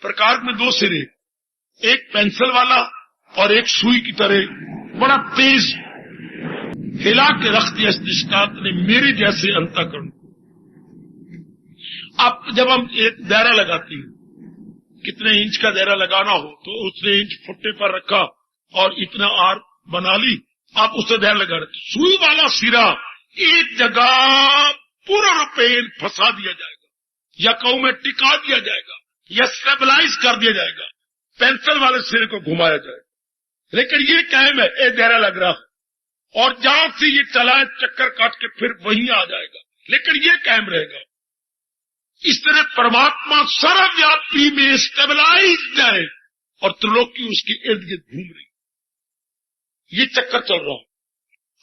S1: प्रकार में 2 सिरे, एक पेंसिल वाला और एक सुई की तरह बड़ा तेज हिला के रख दिया इस दृष्टांत ने मेरे जैसे अंतःकरण को। अब जब हम एक दायरा लगाती हैं, कितने इंच का दायरा लगाना हो तो उसने इंच फुट्टे पर रखा और इतना आर बना ली, आप उससे दायरा लगा रहे। सुई वाला सिरा एक जगह पूरा पेन फंसा दिया जाएगा, या कहूं में टिका दिया जाएगा, या स्टेबलाइज कर दिया जाएगा, पेंसिल वाले सिरे को घुमाया जाएगा। लेकिन ये कायम है, एक दायरा लग रहा है, और जहां से ये चला है चक्कर काट के फिर वहीं आ जाएगा, लेकिन ये कायम रहेगा। इस तरह परमात्मा सर्वव्यापी में स्टेबलाइज्ड है और त्रिलोकी उसके इर्द गिर्द घूम रही, ये चक्कर चल रहा है।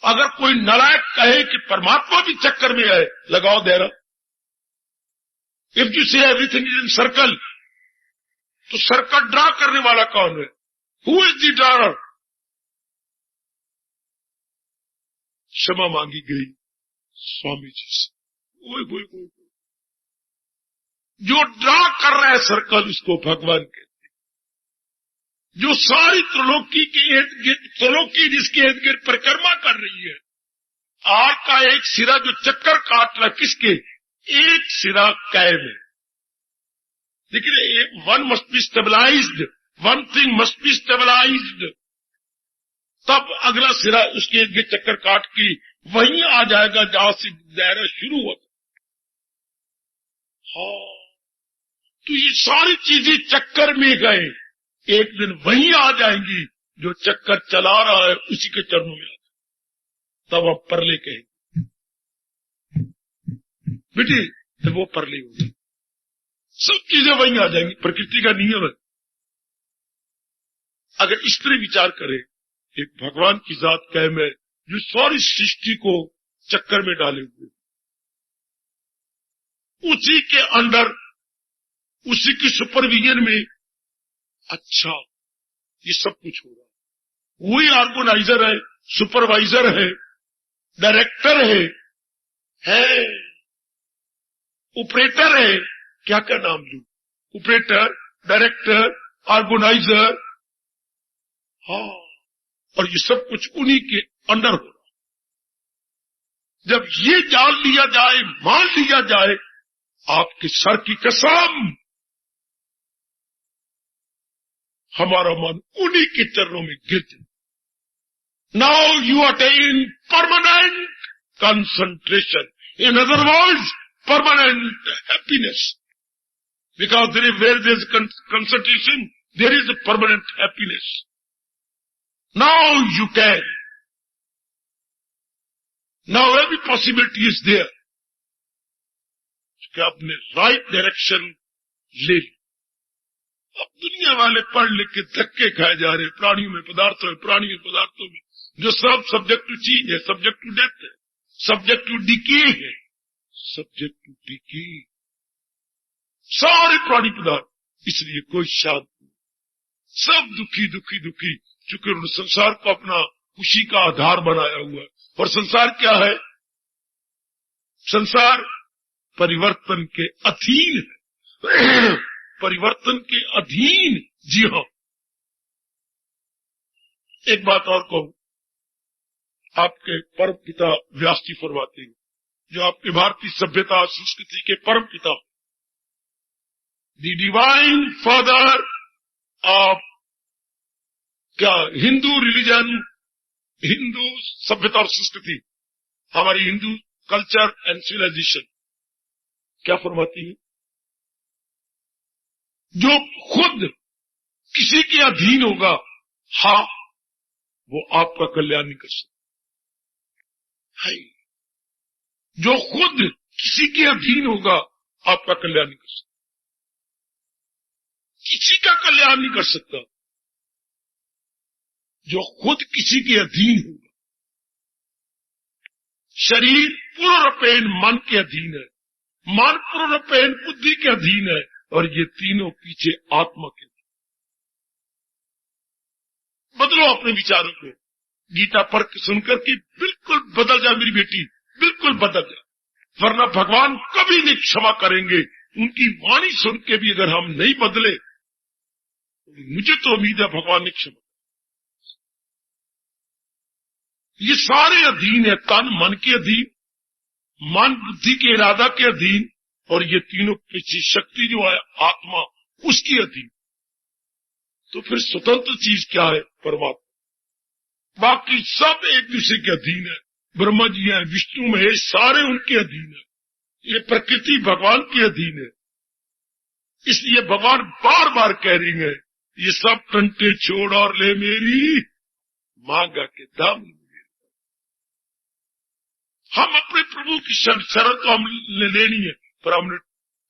S1: अगर कोई नालायक कहे कि परमात्मा भी चक्कर में है, लगाओ दायरा। इफ यू से एवरीथिंग इज इन सर्कल, तो सर्कल ड्रा करने वाला कौन है? Who is the drawer? क्षमा मांगी गई स्वामी जी से। ओए जो ड्रा कर रहा है सर्कल, उसको भगवान कहते हैं। जो सारी त्रिलोकी के इर्द गिर्द, त्रिलोकी जिसके इर्द गिर्द परिक्रमा कर रही है, आर का एक सिरा जो चक्कर काट रहा, किसके? एक सिरा कायम है। लेकिन one must be stabilised, one thing must be stabilised, तब अगला सिरा उसके इर्द गिर्द चक्कर काट के वहीं आ जाएगा जहां से दायरा शुरू होता। हाँ, तो ये सारी चीजें चक्कर में गए, एक दिन वहीं आ जाएंगी जो चक्कर चला रहा है उसी के चरणों में आ जाए, तब हम परले कहेंगे बेटी, तो वो परले होगी। सब चीजें वहीं आ जाएंगी, प्रकृति का नियम है। अगर इस तरह विचार करें, एक भगवान की जात कायम है जो सारी सृष्टि को चक्कर में डाले हुए, उसी के अंडर, उसी की सुपरविजन में अच्छा ये सब कुछ हो रहा। वही ऑर्गेनाइजर है, सुपरवाइजर है, डायरेक्टर है ऑपरेटर है, क्या क्या नाम लूं? Operator, director, organiser. हाँ, और ये सब कुछ उन्हीं के अंडर हो रहा। जब ये जान लिया जाए, मान लिया जाए, आपके सर की कसम, हमारा मन उन्हीं के चरणों में गिर जाए। Now you attain permanent concentration, in other words permanent happiness, because where there is concentration, there is a permanent happiness. Now you can. Now every possibility is there. कि आपने right direction ले ली। अब दुनिया वाले पढ़ लिख के धक्के खाए जा रहे, प्राणियों में पदार्थों में, प्राणियों पदार्थों में, जो सब सब्जेक्ट टू चीज है, सब्जेक्ट टू डेथ है, सब्जेक्ट टू डिके है, सब्जेक्ट टू डिके, सारे प्राणी पदार्थ, इसलिए कोई शांत नहीं, सब दुखी दुखी दुखी, चूंकि उन्होंने संसार को अपना खुशी का आधार बनाया हुआ है। और संसार क्या है? संसार परिवर्तन के अधीन है, परिवर्तन के अधीन। जी हाँ, एक बात और कहूं, आपके परम पिता व्यास जी फरमाते हैं, जो आपके भारतीय सभ्यता संस्कृति के परम पिता, द डिवाइन फादर ऑफ क्या हिंदू रिलीजन, हिंदू सभ्यता और संस्कृति, हमारी हिंदू कल्चर एंड सिविलाइजेशन, क्या फरमाती है? जो खुद किसी के अधीन होगा, हाँ, वो आपका कल्याण नहीं कर सकता है। जो खुद किसी के अधीन होगा, आपका कल्याण नहीं कर सकता, किसी का कल्याण नहीं कर सकता। जो खुद किसी के अधीन होगा, शरीर पूर्णपेण मन के अधीन है, मन पूर्णपेण बुद्धि के अधीन है, और ये तीनों पीछे आत्मा के अधीन। बदलो अपने विचारों को, गीता पढ़ के सुनकर के बिल्कुल बदल जा मेरी बेटी, बिल्कुल बदल जा, वरना भगवान कभी नहीं क्षमा करेंगे। उनकी वाणी सुन के भी अगर हम नहीं बदले, तो मुझे तो उम्मीद है भगवान ने क्षमा। ये सारे अधीन है, तन मन के अधीन, मन बुद्धि के इरादा के अधीन, और ये तीनों पीछे शक्ति जो है आत्मा, उसकी अधीन। तो फिर स्वतंत्र चीज क्या है? परमात्मा। बाकी सब एक दूसरे के अधीन है। ब्रह्मा जी हैं, विष्णु महेश, सारे उनके अधीन है। ये प्रकृति भगवान के अधीन है। इसलिए भगवान बार बार कह रही है, ये सब टंटे छोड़ और ले मेरी मांगा के दाम। हम अपने प्रभु की शरण तो हमने लेनी है, पर हमने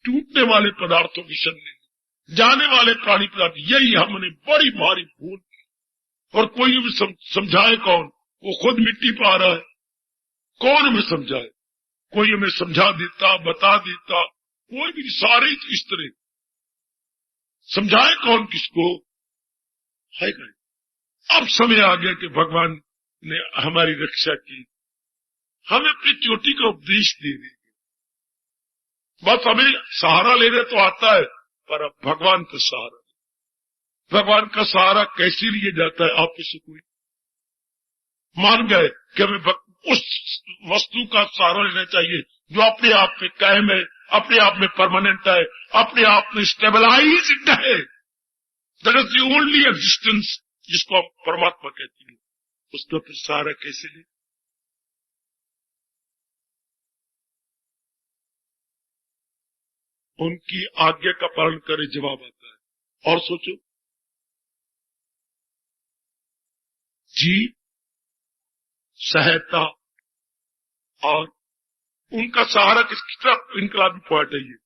S1: टूटने वाले पदार्थों की शरण लेनी, जाने वाले प्राणी पदार्थ, यही हमने बड़ी भारी भूल की। और कोई भी समझाए कौन? वो खुद मिट्टी पा रहा है, कौन हमें समझाए? कोई हमें समझा देता, बता देता, कोई भी, सारे इस तरह समझाए कौन किसको? है नहीं। अब समय आ गया कि भगवान ने हमारी रक्षा की, हमें अपनी चोटी का उपदेश दे देंगे। बस हमें सहारा लेने तो आता है, पर अब भगवान का सहारा, भगवान का सहारा कैसे लिए जाता है? आप इसे कोई मान गए कि हमें उस वस्तु का सहारा लेना चाहिए जो अपने आप में कायम है, अपने आप में परमानेंट है, अपने आप में स्टेबलाइज्ड है। That is the only existence जिसको आप परमात्मा कहते हैं। उसका फिर सहारा कैसे ले? उनकी आज्ञा का पालन करे, जवाब आता है। और सोचो, जीव, सहायता, और उनका सहारा किस तरह इनकलाबी पॉइंट है ये।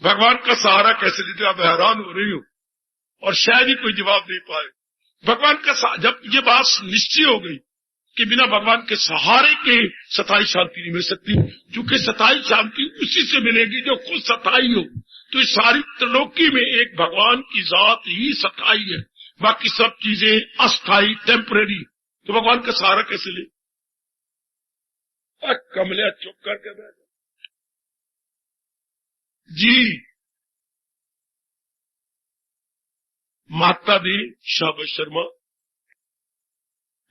S1: भगवान का सहारा कैसे लेते? आप हैरान हो रही हो, और शायद ही कोई जवाब दे पाए। भगवान का जब ये बात निश्चय हो गई कि बिना भगवान के सहारे के सताई शांति नहीं मिल सकती, क्योंकि सताई शांति उसी से मिलेगी जो खुद सताई हो। तो इस सारी त्रिलोकी में एक भगवान की जात ही सताई है, बाकी सब चीजें अस्थाई, टेम्परेरी। तो भगवान का सहारा कैसे ले? कमलिया चुप करके बैठ जी। माता दी शाबाश शर्मा,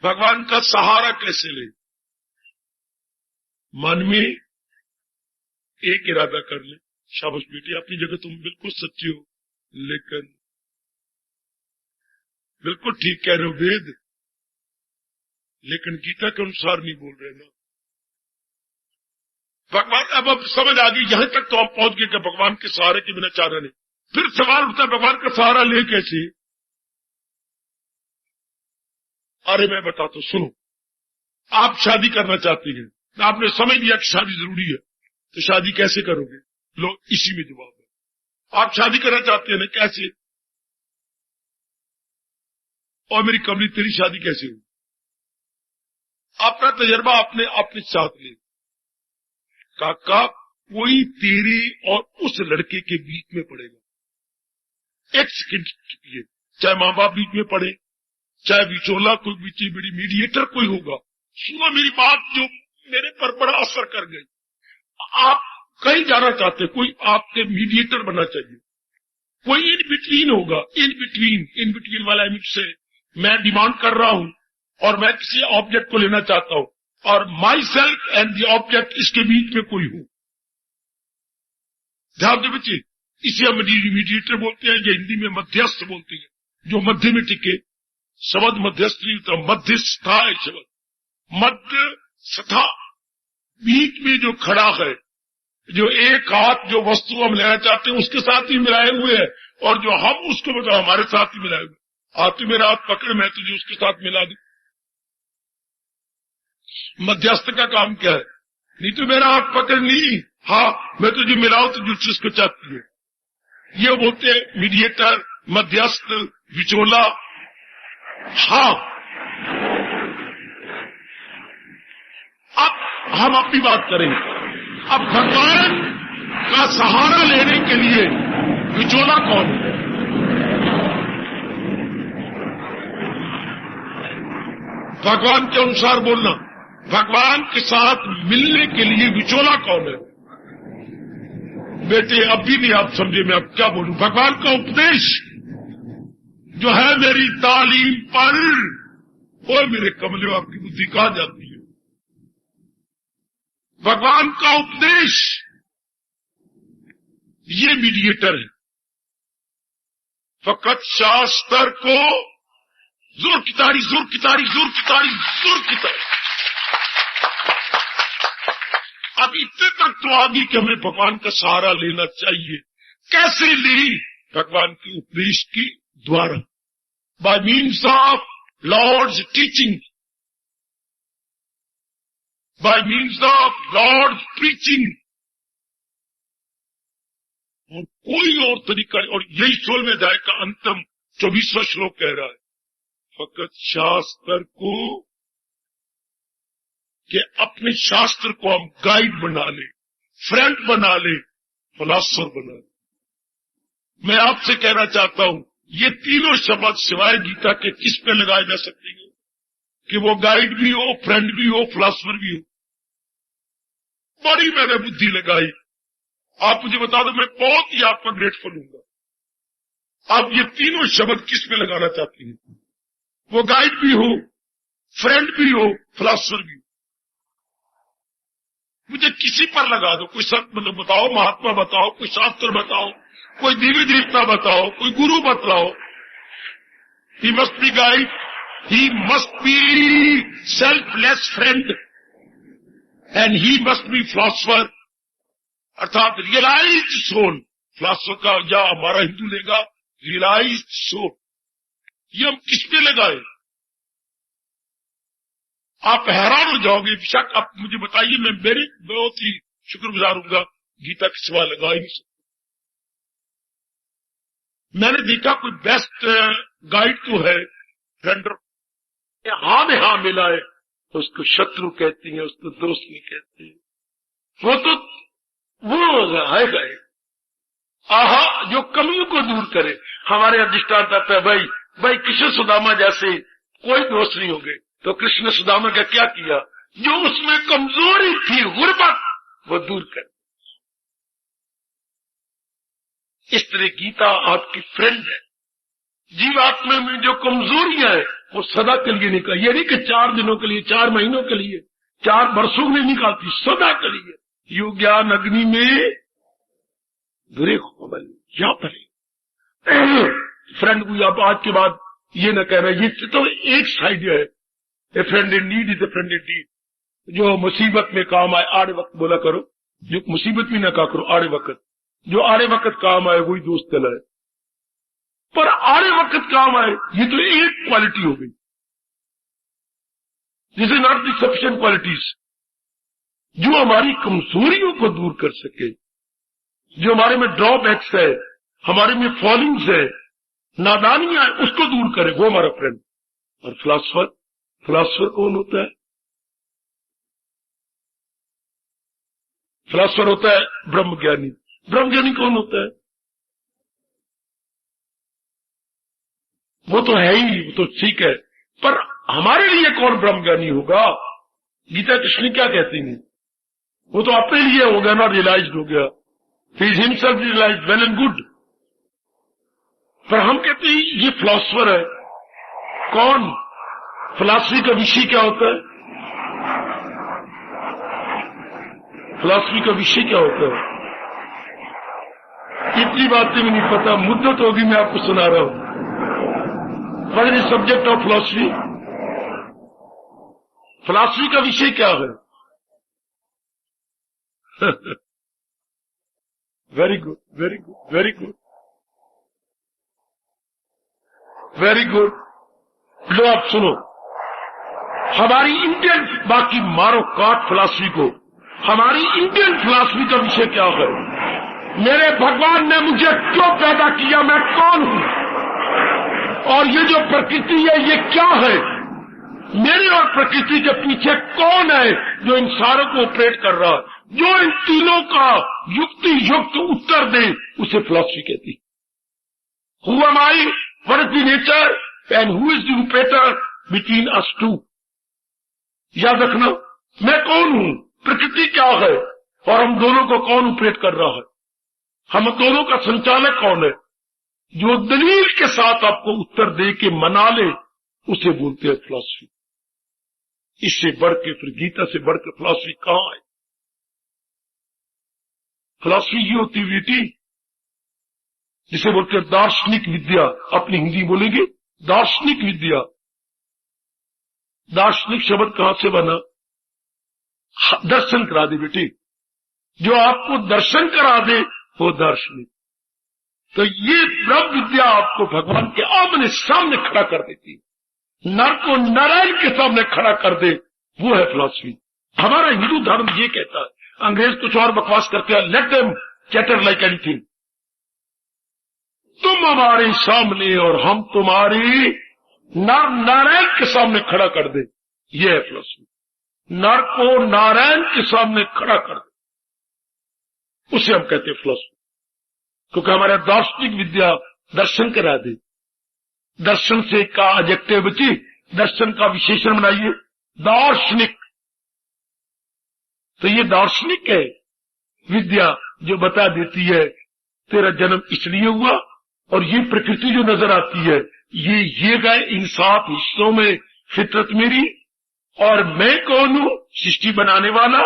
S1: भगवान का सहारा कैसे ले? मन में एक इरादा कर ले, शाबाश बेटी अपनी जगह तुम बिल्कुल सच्ची हो, लेकिन बिल्कुल ठीक कह रहे हो वेद, लेकिन गीता के अनुसार नहीं बोल रहे ना। भगवान अब समझ आ गई, यहां तक तो आप पहुंच गए कि भगवान के सहारे के बिना चारा नहीं। फिर सवाल उठता है भगवान का सहारा ले कैसे? अरे मैं बताता हूं, सुनो। आप शादी करना चाहती हैं, आपने समझ लिया कि शादी जरूरी है, तो शादी कैसे करोगे? लो इसी में जवाब है। आप शादी करना चाहते हैं ना, कैसे? और मेरी कमली तेरी शादी कैसे हुई? अपना तजर्बा अपने साथ ले। काका कोई तेरे और उस लड़के के बीच में पड़ेगा, एक सेकंड के लिए, चाहे माँ बाप बीच में पड़े, चाहे बिचौला कोई बीच बड़ी मीडिएटर कोई होगा। सुनो मेरी बात जो मेरे पर बड़ा असर कर गई। आप कहीं जाना चाहते, कोई आपके मीडिएटर बनना चाहिए, कोई इन बिटवीन होगा। इन बिटवीन वाला से मैं डिमांड कर रहा हूं और मैं किसी ऑब्जेक्ट को लेना चाहता हूं और my self and the object इसके बीच में कोई हो। ध्यान दे बच्चे, इसे हम मीडिएटर बोलते हैं, या हिंदी में मध्यस्थ बोलते हैं, जो मध्य में टिके। शब्द मध्यस्थ नहीं होता, मध्यस्था है शब्द। मध्य सथा, बीच में जो खड़ा है, जो एक हाथ जो वस्तु हम लेना चाहते हैं उसके साथ ही मिलाए हुए है, और जो हम उसको बताओ हमारे साथ ही मिलाए हुए। आप तो मेरा हाथ पकड़, मैं तुझे उसके साथ मिला दूं। मध्यस्थ का काम क्या है? नहीं तो मेरा हाथ पकड़ नहीं, हाँ मैं तुझे मिलाऊं तो जो चीज को चाहती है, ये बोलते हैं मीडिएटर, मध्यस्थ, विचोला। हाँ अब हम अपनी बात करेंगे। अब भगवान का सहारा लेने के लिए विचोला कौन है? भगवान के अनुसार बोलना, भगवान के साथ मिलने के लिए विचोला कौन है? बेटे अब भी नहीं आप समझे मैं अब क्या बोलूं। भगवान का उपदेश जो है मेरी तालीम पर, और मेरे कमले आपकी बुद्धि कहां जाती है? भगवान का उपदेश ये मीडिएटर है। फकत शास्त्र को जोर की तारी, जोर की तारी, जोर की तारी, जोर की तारी। अब इतने तक तो आ गई कि हमें भगवान का सहारा लेना चाहिए। कैसे ली? भगवान के उपदेश की द्वारा, by means of Lord's teaching, by means of Lord's preaching. और कोई और तरीका नहीं। और यही 16वें अध्याय का अंतम 24वां श्लोक कह रहा है, फकत शास्त्र को, कि अपने शास्त्र को हम गाइड बना ले, फ्रेंड बना ले, फिलॉसफर बना ले। मैं आपसे कहना चाहता हूं, ये तीनों शब्द सिवाय गीता के किस पे लगाए जा सकते हैं कि वो गाइड भी हो, फ्रेंड भी हो, फिलॉसफर भी हो? बड़ी मैंने बुद्धि लगाई। आप मुझे बता दो, मैं बहुत ही आपका ग्रेटफुल हूंगा। आप ये तीनों शब्द किस पे लगाना चाहती हैं? वो गाइड भी हो, फ्रेंड भी हो, फिलॉसफर भी हो। मुझे किसी पर लगा दो, कोई संत मतलब बताओ, महात्मा बताओ, कोई शास्त्र बताओ, कोई दिव्य देवता बताओ, कोई गुरु बतलाओ। He must be guide, he must be selfless friend, and he must be philosopher, अर्थात रियलाइज्ड सोल। फिलॉसफर का या हमारा हिंदू लेगा रियलाइज्ड सोल। ये हम किस पे लगाए? आप हैरान हो जाओगे। बेशक आप मुझे बताइए, मैं मेरे बहुत ही शुक्रगुजार हूंगा। गीता के सिवा लगा ही नहीं सकता। मैंने देखा कोई बेस्ट गाइड तो है, फ्रेंड हाँ में हाँ मिलाए तो उसको शत्रु कहती है, उसको दोस्त नहीं कहती। वो तो वो है गए आहा जो कमियों को दूर करे। हमारे अधिष्ठान पे भाई कृष्ण सुदामा जैसे कोई दोस्त नहीं हो गए, तो कृष्ण सुदामा का क्या किया? जो उसमें कमजोरी थी, गुर्बत, वो दूर कर। इस तरह गीता आपकी फ्रेंड है। जीवात्मा में जो कमजोरियां है वो सदा के लिए निकाल, ये नहीं कि 4 दिनों के लिए, 4 महीनों के लिए, 4 वर्षों में निकालती, सदा के लिए। यो ज्ञान अग्नि में बुरे खबर या पड़े। फ्रेंड को आप आज के बाद ये न कह रहे, ये तो एक साइड है। A friend in need is a friend in deed. जो मुसीबत में काम आए आड़े वक्त बोला करो, जो मुसीबत में न कहा करो आड़े वक्त, जो आड़े वक्त काम आए वही दोस्त कहलाए। पर आड़े वक्त काम आए ये तो एक क्वालिटी हो गई, this is not the sufficient qualities. जो हमारी कमजोरियों को दूर कर सके, जो हमारे में ड्रॉबैक्स है, हमारे में फॉलिंग्स है, नादानियां है, उसको दूर करे, वो हमारा फ्रेंड। और फिलॉसफर कौन होता है? फिलॉसफर होता है ब्रह्मज्ञानी। ब्रह्मज्ञानी कौन होता है? वो तो है ही, वो तो ठीक है, पर हमारे लिए कौन ब्रह्मज्ञानी होगा? गीता कृष्ण क्या कहती हैं? वो तो अपने लिए हो गया ना, रियलाइज्ड हो गया, he is himself realised, well and good. पर हम कहते हैं ये फिलॉसफर है। कौन? फिलॉसफी का विषय क्या होता है? फिलॉसफी का विषय क्या होता है? इतनी बातें भी नहीं पता, मुद्दत होगी मैं आपको सुना रहा हूं। What is the subject of philosophy? Philosophy का विषय क्या है? Very good, very good, very good, very good. लो आप सुनो, हमारी इंडियन, बाकी मारो काट फिलॉसफी को, हमारी इंडियन फिलॉसफी का विषय क्या है? मेरे भगवान ने मुझे क्यों पैदा किया, मैं कौन हूं, और ये जो प्रकृति है ये क्या है? मेरे और प्रकृति के पीछे कौन है जो इन सारों को ऑपरेट कर रहा है? जो इन तीनों का युक्ति युक्त उत्तर दे उसे फिलॉसफी कहती है। Who am I, what is the nature and who is the operator between us two? याद रखना, मैं कौन हूं, प्रकृति क्या है, और हम दोनों को कौन ऑपरेट कर रहा है? हम दोनों का संचालक कौन है? जो दलील के साथ आपको उत्तर दे के मना ले उसे बोलते हैं फिलॉसफी। इससे बढ़ के, फिर गीता से बढ़कर फिलॉसफी कहां है? फिलॉसफी ये होती है बेटी, जिसे बोलते हैं दार्शनिक विद्या। अपनी हिंदी बोलेंगे दार्शनिक विद्या। दार्शनिक शब्द कहां से बना? दर्शन करा दे बेटी, जो आपको दर्शन करा दे वो दार्शनिक। तो ये ब्रह्म विद्या आपको भगवान के आमने सामने खड़ा कर देती है, नर को नारायण के सामने खड़ा कर दे, वो है फिलॉसफी। हमारा हिंदू धर्म ये कहता है, अंग्रेज कुछ और बकवास करते हैं, let them chatter like anything. तुम हमारे सामने और हम तुम्हारी नर नारायण के सामने खड़ा कर दे, ये है फिलॉसफी। नर को नारायण के सामने खड़ा कर दे, उसे हम कहते हैं फिलॉसफी। क्योंकि हमारा दार्शनिक विद्या दर्शन करा दे। दर्शन से का एडजेक्टिव बची, दर्शन का विशेषण बनाइए दार्शनिक। तो ये दार्शनिक है विद्या जो बता देती है तेरा जन्म इसलिए हुआ, और ये प्रकृति जो नजर आती है ये गए इन 7 हिस्सों में फितरत मेरी, और मैं कौन हूं? सृष्टि बनाने वाला,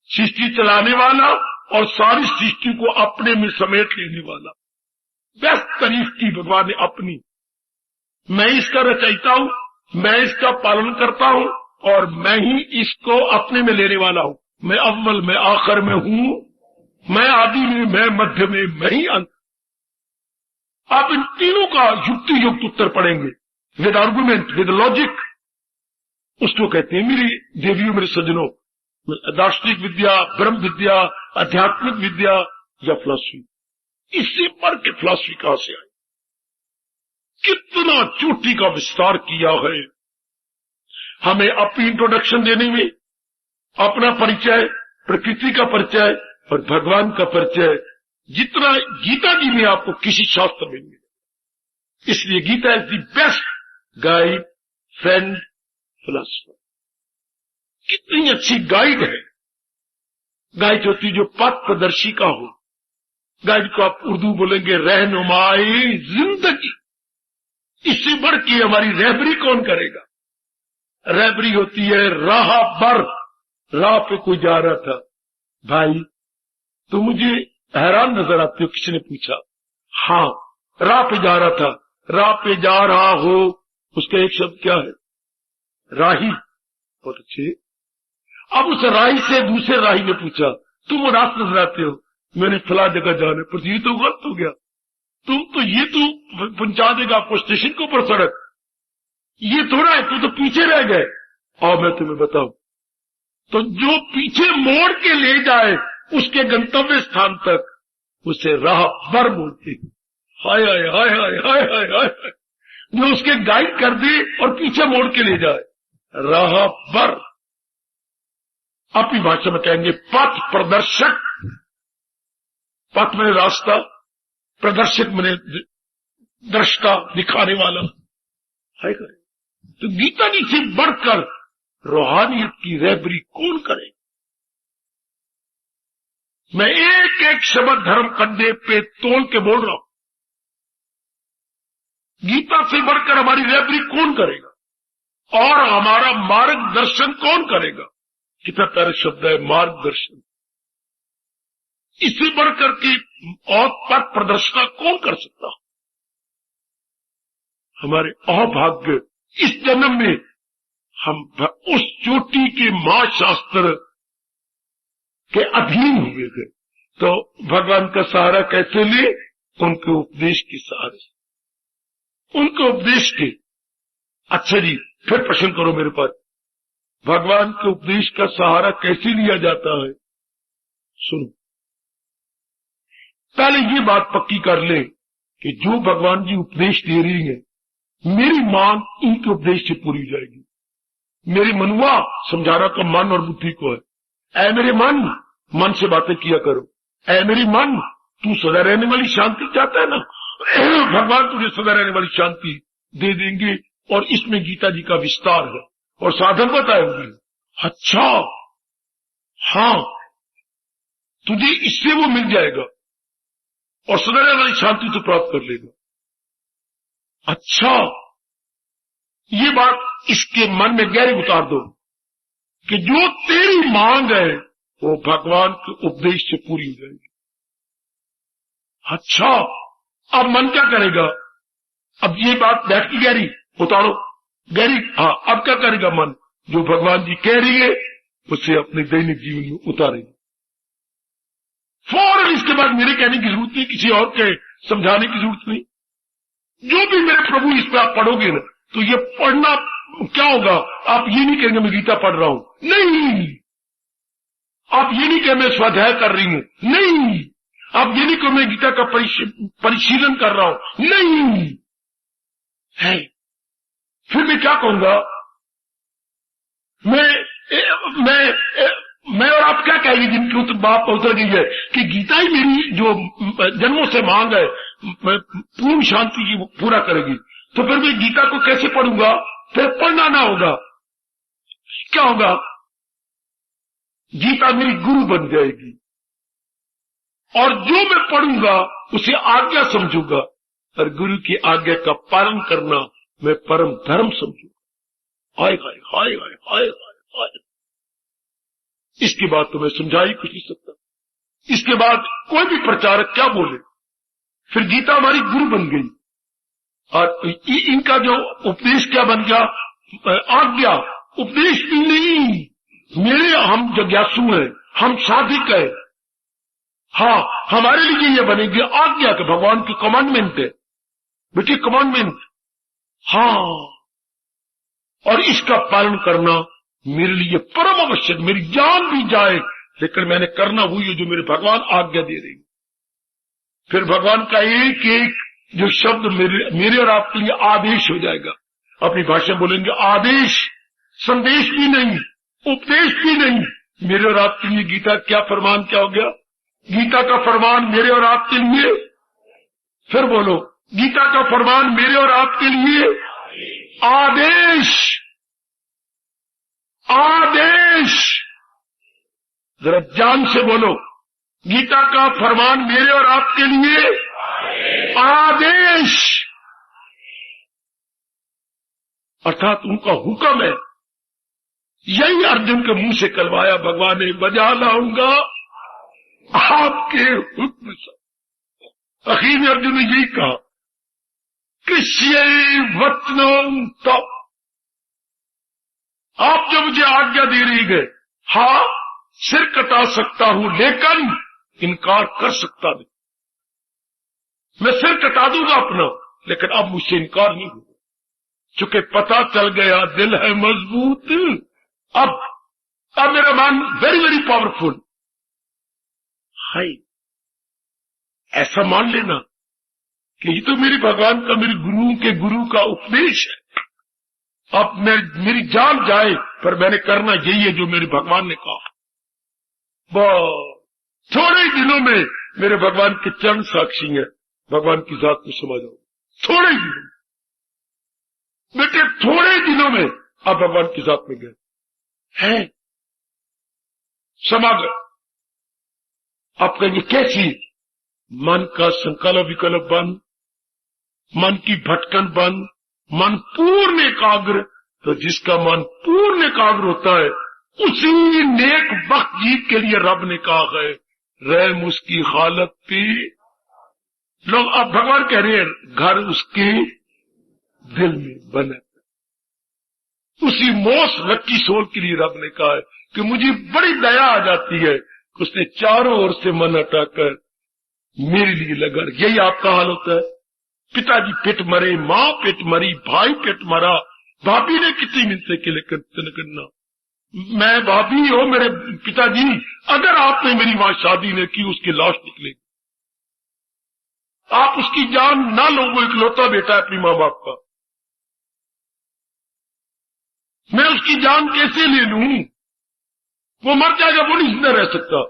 S1: सृष्टि चलाने वाला, और सारी सृष्टि को अपने में समेट लेने वाला। बेस्ट तारीफ की भगवान ने अपनी। मैं इसका रचयिता हूं, मैं इसका पालन करता हूं, और मैं ही इसको अपने में लेने वाला हूं। मैं अव्वल में आखिर में हूं, मैं आदि में, मैं मध्य में, मैं ही अंत। आप इन तीनों का युक्ति युक्त उत्तर पढ़ेंगे विद आर्गुमेंट, विद लॉजिक। उसको कहते हैं मेरी देवियों, मेरे सज्जनों, दार्शनिक विद्या, ब्रह्म विद्या, आध्यात्मिक विद्या या फिलॉसफी। इससे बढ़ के फिलॉसफी कहां से आई? कितना चोटी का विस्तार किया है हमें अपनी इंट्रोडक्शन देने में। अपना परिचय, प्रकृति का परिचय और भगवान का परिचय जितना गीता जी में आपको किसी शास्त्र में मिले। इसलिए Gita is the best guide, friend, philosopher. कितनी अच्छी गाइड है। गाइड होती जो पथ प्रदर्शिका हो। गाइड को आप उर्दू बोलेंगे रहनुमाई जिंदगी। इससे बढ़ के हमारी रहबरी कौन करेगा? रहबरी होती है राह बर। राह पे कोई जा रहा था, भाई तो मुझे हैरान नजर आते हो, किसी ने पूछा। हाँ, राह पे जा रहा था। राह पे जा रहा हो, उसका एक शब्द क्या है? राही। बहुत अच्छे। अब उस राही से दूसरे राही ने पूछा, तुम उदास नजर आते हो, मैंने फला जगह जाने पर। ये तो गलत हो गया, तुम तो ये तो पहुंचा देगा आपको स्टेशन के ऊपर सड़क, ये थोड़ा है, तुम तो पीछे रह गए। और मैं तुम्हें बताऊं, तो जो पीछे मोड़ के ले जाए उसके गंतव्य स्थान तक, उसे राह बर बोलते हैं। हाय हाय हाय हाय हाय हाय हाय, जो उसके गाइड कर दे और पीछे मोड़ के ले जाए, राह बर। अपनी भाषा में कहेंगे पथ प्रदर्शक। पथ में रास्ता, प्रदर्शक मैंने दृष्टा, दिखाने वाला है। तो गीता जी से बढ़कर रूहानियत की रहबरी कौन करे? मैं एक एक शब्द धर्म कंधे पे तोल के बोल रहा हूं। गीता से बढ़कर हमारी रहबरी कौन करेगा? और हमारा मार्गदर्शन कौन करेगा? कितना प्यारा शब्द है, मार्गदर्शन। इससे बढ़कर के और पथ प्रदर्शना कौन कर सकता? हमारे अभाग्य इस जन्म में हम उस चोटी के महाशास्त्र के अधीन हुए थे, तो भगवान का सहारा कैसे ले? उनके उपदेश के सहारे, उनके उपदेश के। अच्छा जी, फिर प्रश्न करो मेरे पास, भगवान के उपदेश का सहारा कैसे लिया जाता है? सुनो, पहले ये बात पक्की कर ले कि जो भगवान जी उपदेश दे रही है, मेरी मांग इनके उपदेश से पूरी हो जाएगी। मेरी मनुआ समझा रहा तो मन और बुद्धि को है, ऐ मेरे मन से बातें किया करो। ऐ मेरी मन, तू सदा रहने वाली शांति चाहता है ना, भगवान तुझे सदा रहने वाली शांति दे देंगे। और इसमें गीता जी का विस्तार है और साधन बताएंगे। अच्छा, हाँ, तुझे इससे वो मिल जाएगा और सदा रहने वाली शांति तो प्राप्त कर लेगा। अच्छा, ये बात इसके मन में गहरी उतार दो कि जो तेरी मांग है वो भगवान के उपदेश से पूरी हो जाएगी। अच्छा, अब मन क्या करेगा? अब ये बात बैठ की गहरी उतारो, गहरी। हाँ, अब क्या करेगा मन? जो भगवान जी कह रही है उसे अपने दैनिक जीवन में उतारेगा। फौरन इसके बाद मेरे कहने की जरूरत नहीं, किसी और के समझाने की जरूरत नहीं। जो भी मेरे प्रभु इस पर आप पढ़ोगे ना, तो ये पढ़ना क्या होगा? आप ये नहीं कहेंगे मैं गीता पढ़ रहा हूं, नहीं। आप ये नहीं कहें मैं स्वाध्याय कर रही हूं, नहीं। आप ये नहीं कहो मैं गीता का परिशीलन कर रहा हूं, नहीं है। फिर मैं क्या कहूंगा? मैं और आप क्या कहेंगे जिनकी बात उतर गई है कि गीता ही मेरी जो जन्मों से मांग है पूर्ण शांति की पूरा करेगी। तो फिर मैं गीता को कैसे पढ़ूंगा? फिर पढ़ना ना होगा, क्या होगा? गीता मेरी गुरु बन जाएगी और जो मैं पढ़ूंगा उसे आज्ञा समझूंगा और गुरु की आज्ञा का पालन करना मैं परम धर्म समझूंगा। हाय हाय हाय हाय हाय हाय। इसके बाद तो मैं समझा ही कुछ नहीं सकता। इसके बाद कोई भी प्रचारक क्या बोले, फिर गीता हमारी गुरु बन गई और इनका जो उपदेश क्या बन गया? आज्ञा। उपदेश भी नहीं, हम जिज्ञासु हैं, हम साधिक है। हाँ, हमारे लिए ये बनेगी आज्ञा के भगवान की कमांडमेंट है, बेटी कमांडमेंट। हाँ, और इसका पालन करना मेरे लिए परम आवश्यक। मेरी जान भी जाए लेकिन मैंने करना वही है जो मेरे भगवान आज्ञा दे रही। फिर भगवान का एक एक जो शब्द मेरे और आपके लिए आदेश हो जाएगा। अपनी भाषा बोलेंगे आदेश, संदेश भी नहीं, उपदेश भी नहीं। मेरे और आपके लिए गीता क्या फरमान क्या हो गया? गीता का फरमान मेरे और आपके लिए, फिर बोलो, गीता का फरमान मेरे और आपके लिए आदेश। आदेश, जरा जान से बोलो, गीता का फरमान मेरे और आपके लिए आदेश। अर्थात उनका हुक्म है। यही अर्जुन के मुंह से कलवाया भगवान ने, बजा लाऊंगा आपके हुक्म से। आखिर में अर्जुन ने यही कहा, कृष्य वचनम तब, आप जो मुझे आज्ञा दे रही गए, हाँ सिर कटा सकता हूं लेकिन इनकार कर सकता नहीं। मैं सिर कटा दूंगा अपना, लेकिन अब मुझसे इनकार नहीं होगा, चूंकि पता चल गया दिल है मजबूत। अब मेरा मन वेरी वेरी पावरफुल है। ऐसा मान लेना कि ये तो मेरे भगवान का, मेरे गुरु के गुरु का उपदेश है। अब मेरी जान जाए पर मैंने करना यही है जो मेरे भगवान ने कहा। थोड़े दिनों में मेरे भगवान के चरण साक्षी है, भगवान की जात में समा जाओ। थोड़े दिनों में बेटे, थोड़े दिनों में आप भगवान की जात में गए हैं, समा गए। आप कहेंगे कैसी? मन का संकल्प विकल्प बंद, मन की भटकन बंद, मन पूर्ण एकाग्र। तो जिसका मन पूर्ण एकाग्र होता है उसी नेक वक्त जीत के लिए रब ने कहा है, रहम उसकी हालत पे। लोग अब भगवान कह रहे हैं घर उसके दिल में बने। उसी मोस्ट लक्की सोल के लिए रब ने कहा है कि मुझे बड़ी दया आ जाती है कि उसने चारों ओर से मन हटाकर मेरे लिए लगा। यही आपका हाल होता है। पिताजी पेट मरे, माँ पेट मरी, भाई पेट मरा, भाभी ने कितनी मिलते के लिए करना, मैं भाभी हो मेरे पिताजी, अगर आपने मेरी वहां शादी न की उसकी लाश निकलेगी। आप उसकी जान ना लो, वो इकलौता बेटा है अपनी माँ बाप का, मैं उसकी जान कैसे ले लूं? वो मर जाएगा, वो नहीं जिंदा रह सकता।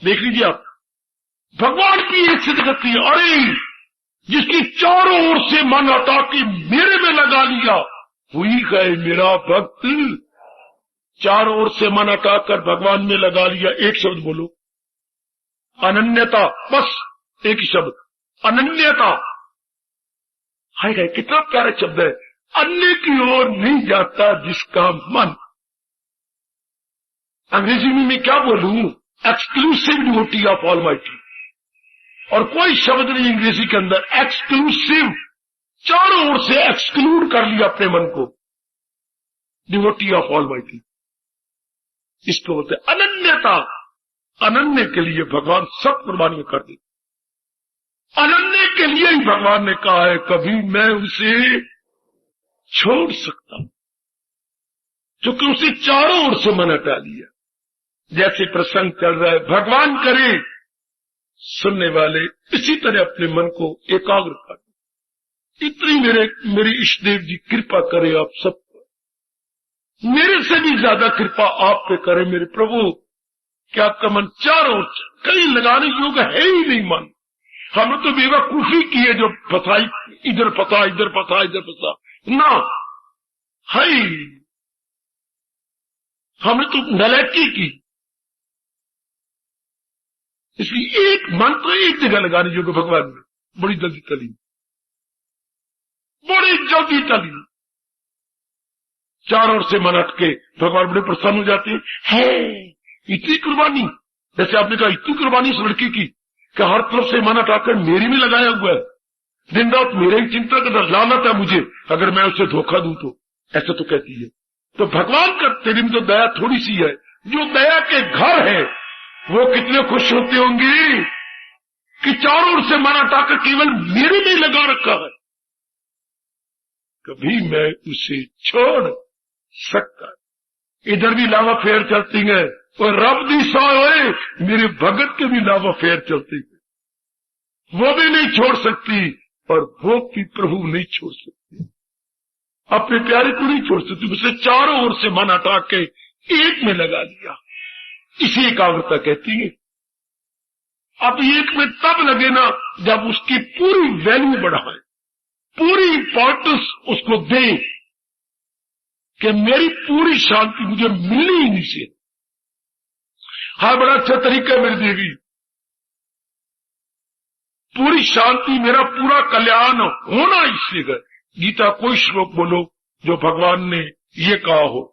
S1: देख लीजिए आप, भगवान की एक सिद्धगति है। अरे जिसकी चारों ओर से मन हटा के मेरे में लगा लिया, हुई गए मेरा भक्त। चारों ओर से मन हटाकर भगवान में लगा लिया। एक शब्द बोलो, अनन्यता। बस एक ही शब्द, अनन्यता। हाय हाय कितना प्यारा शब्द है। अन्य की ओर नहीं जाता जिसका मन। अंग्रेजी में मैं क्या बोलूं? Exclusive devotee of almighty. और कोई शब्द नहीं अंग्रेजी के अंदर, एक्सक्लूसिव। चारों ओर से एक्सक्लूड कर लिया अपने मन को, डिवोटी ऑफ ऑलमाइटी। इसको बोलते अनन्यता। अनन्य के लिए भगवान सब कुर्बानियां कर दी। अनन्य के लिए ही भगवान ने कहा है कभी मैं उसे छोड़ सकता हूं, क्योंकि उसे चारों ओर से मन हटा लिया। जैसे प्रसंग चल रहा है, भगवान करे सुनने वाले इसी तरह अपने मन को एकाग्र कर। इतनी मेरे इष्टदेव जी कृपा करे आप सब पर, मेरे से भी ज्यादा कृपा आप पे करे मेरे प्रभु, कि आपका मन चारों ओर कहीं लगाने योग्य है ही नहीं मन। हमने तो बेवकूफी की है, जो फसाई, इधर फंसा इधर फंसा इधर फंसा ना, है हमने तो नलायकी की। इसलिए एक मन तो एक जगह लगाने योग्य भगवान में बड़ी जल्दी टली, बड़ी जल्दी टली। चारों ओर से मन हट के भगवान बड़े प्रसन्न हो जाते हैं। इतनी कुर्बानी, जैसे आपने कहा इतनी कुर्बानी इस लड़की की कि हर तरफ से मन हटाकर मेरी में लगाया हुआ है, दिन रात मेरे ही चिंता का लानत है मुझे अगर मैं उसे धोखा दूं तो। ऐसा तो कहती है। तो भगवान का तेरी में तो दया थोड़ी सी है। जो दया के घर है वो कितने खुश होते होंगे कि चारों ओर से मन हटाकर केवल मेरे में लगा रखा है, कभी मैं उसे छोड़ सकता। इधर भी लावा फेर चलती है और रब दी सोए मेरे भगत के भी लावा फेर चलती है, वो भी नहीं छोड़ सकती और वो भी प्रभु नहीं छोड़ सकती, अपने प्यारे को नहीं छोड़ सकती। उसे चारों ओर से मन हटा के एक में लगा लिया, इसी एकाग्रता कहती है। अब एक में तब लगे ना जब उसकी पूरी वैल्यू बढ़ाए, पूरी इंपॉर्टेंस उसको दे कि मेरी पूरी शांति मुझे मिलनी ही नहीं से। हाँ बड़ा अच्छा तरीका है मेरी देवी, पूरी शांति मेरा पूरा कल्याण होना इससे है। गीता कोई श्लोक बोलो जो भगवान ने ये कहा हो।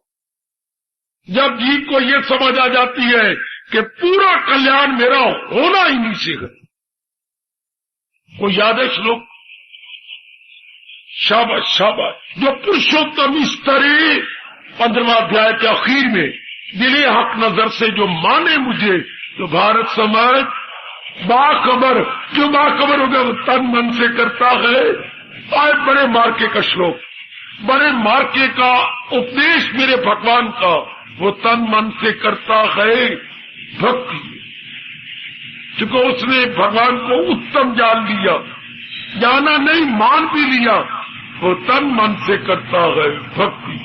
S1: जब जीव को ये समझ आ जाती है कि पूरा कल्याण मेरा होना ही नीचे है, कोई याद है श्लोक? शाबाश शाबाश। जो पुरुषोत्तम स्तरे 15वां अध्याय के आखिर में, दिले हक नजर से जो माने मुझे, तो भारत समाज बाखबर, जो बाखबर हो गया वो तन मन से करता है। आए बड़े मार्के का श्लोक, बड़े मार्के का उपदेश मेरे भगवान का, वो तन मन से करता है भक्ति। क्योंकि उसने भगवान को उत्तम जान लिया, जाना नहीं मान भी लिया, वो तन मन से करता है भक्ति।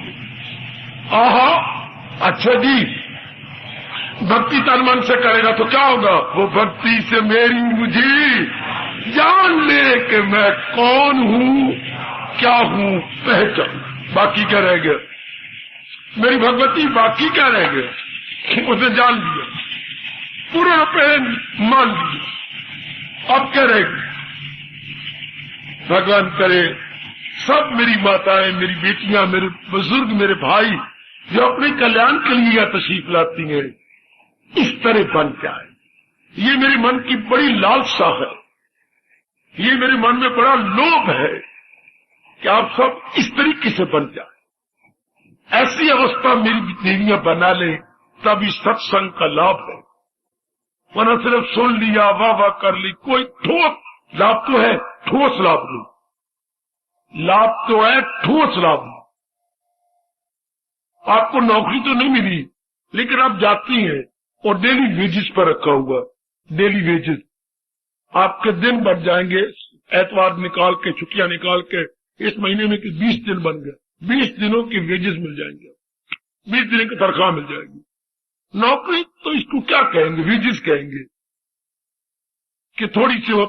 S1: आहा, अच्छा जी, भक्ति तन मन से करेगा तो क्या होगा? वो भक्ति से मेरी मुझे जान ले कि मैं कौन हूँ, क्या हूँ, पहचान। बाकी क्या रह गया? मेरी भगवती, बाकी क्या रह गया? उसे जान लिया, पूरा प्रेम मान लिया, अब क्या रह गया? भगवान करे सब मेरी माताएं, मेरी बेटियां, मेरे बुजुर्ग, मेरे भाई जो अपने कल्याण के लिए यहाँ तशरीफ लाती हैं, इस तरह बन जाए। ये मेरे मन की बड़ी लालसा है, ये मेरे मन में बड़ा लोभ है कि आप सब इस तरीके से बन जाए। ऐसी अवस्था मेरी देवियां बना ले, तभी सत्संग का लाभ है। वरना सिर्फ सुन लिया, वाह वाह कर ली, कोई ठोस लाभ तो है, ठोस लाभ नहीं। लाभ तो है, ठोस लाभ नहीं। आपको नौकरी तो नहीं मिली, लेकिन आप जाती हैं और डेली वेजेस पर रखा हुआ, डेली वेजेस आपके दिन बढ़ जाएंगे, एतवार निकाल के, छुट्टियां निकाल के, इस महीने में कि 20 दिन बन गए, 20 दिनों की वेजेस मिल जाएंगे, 20 दिन की तनख्वाह मिल जाएगी। नौकरी तो इसको क्या कहेंगे, वेजेस कहेंगे कि थोड़ी सी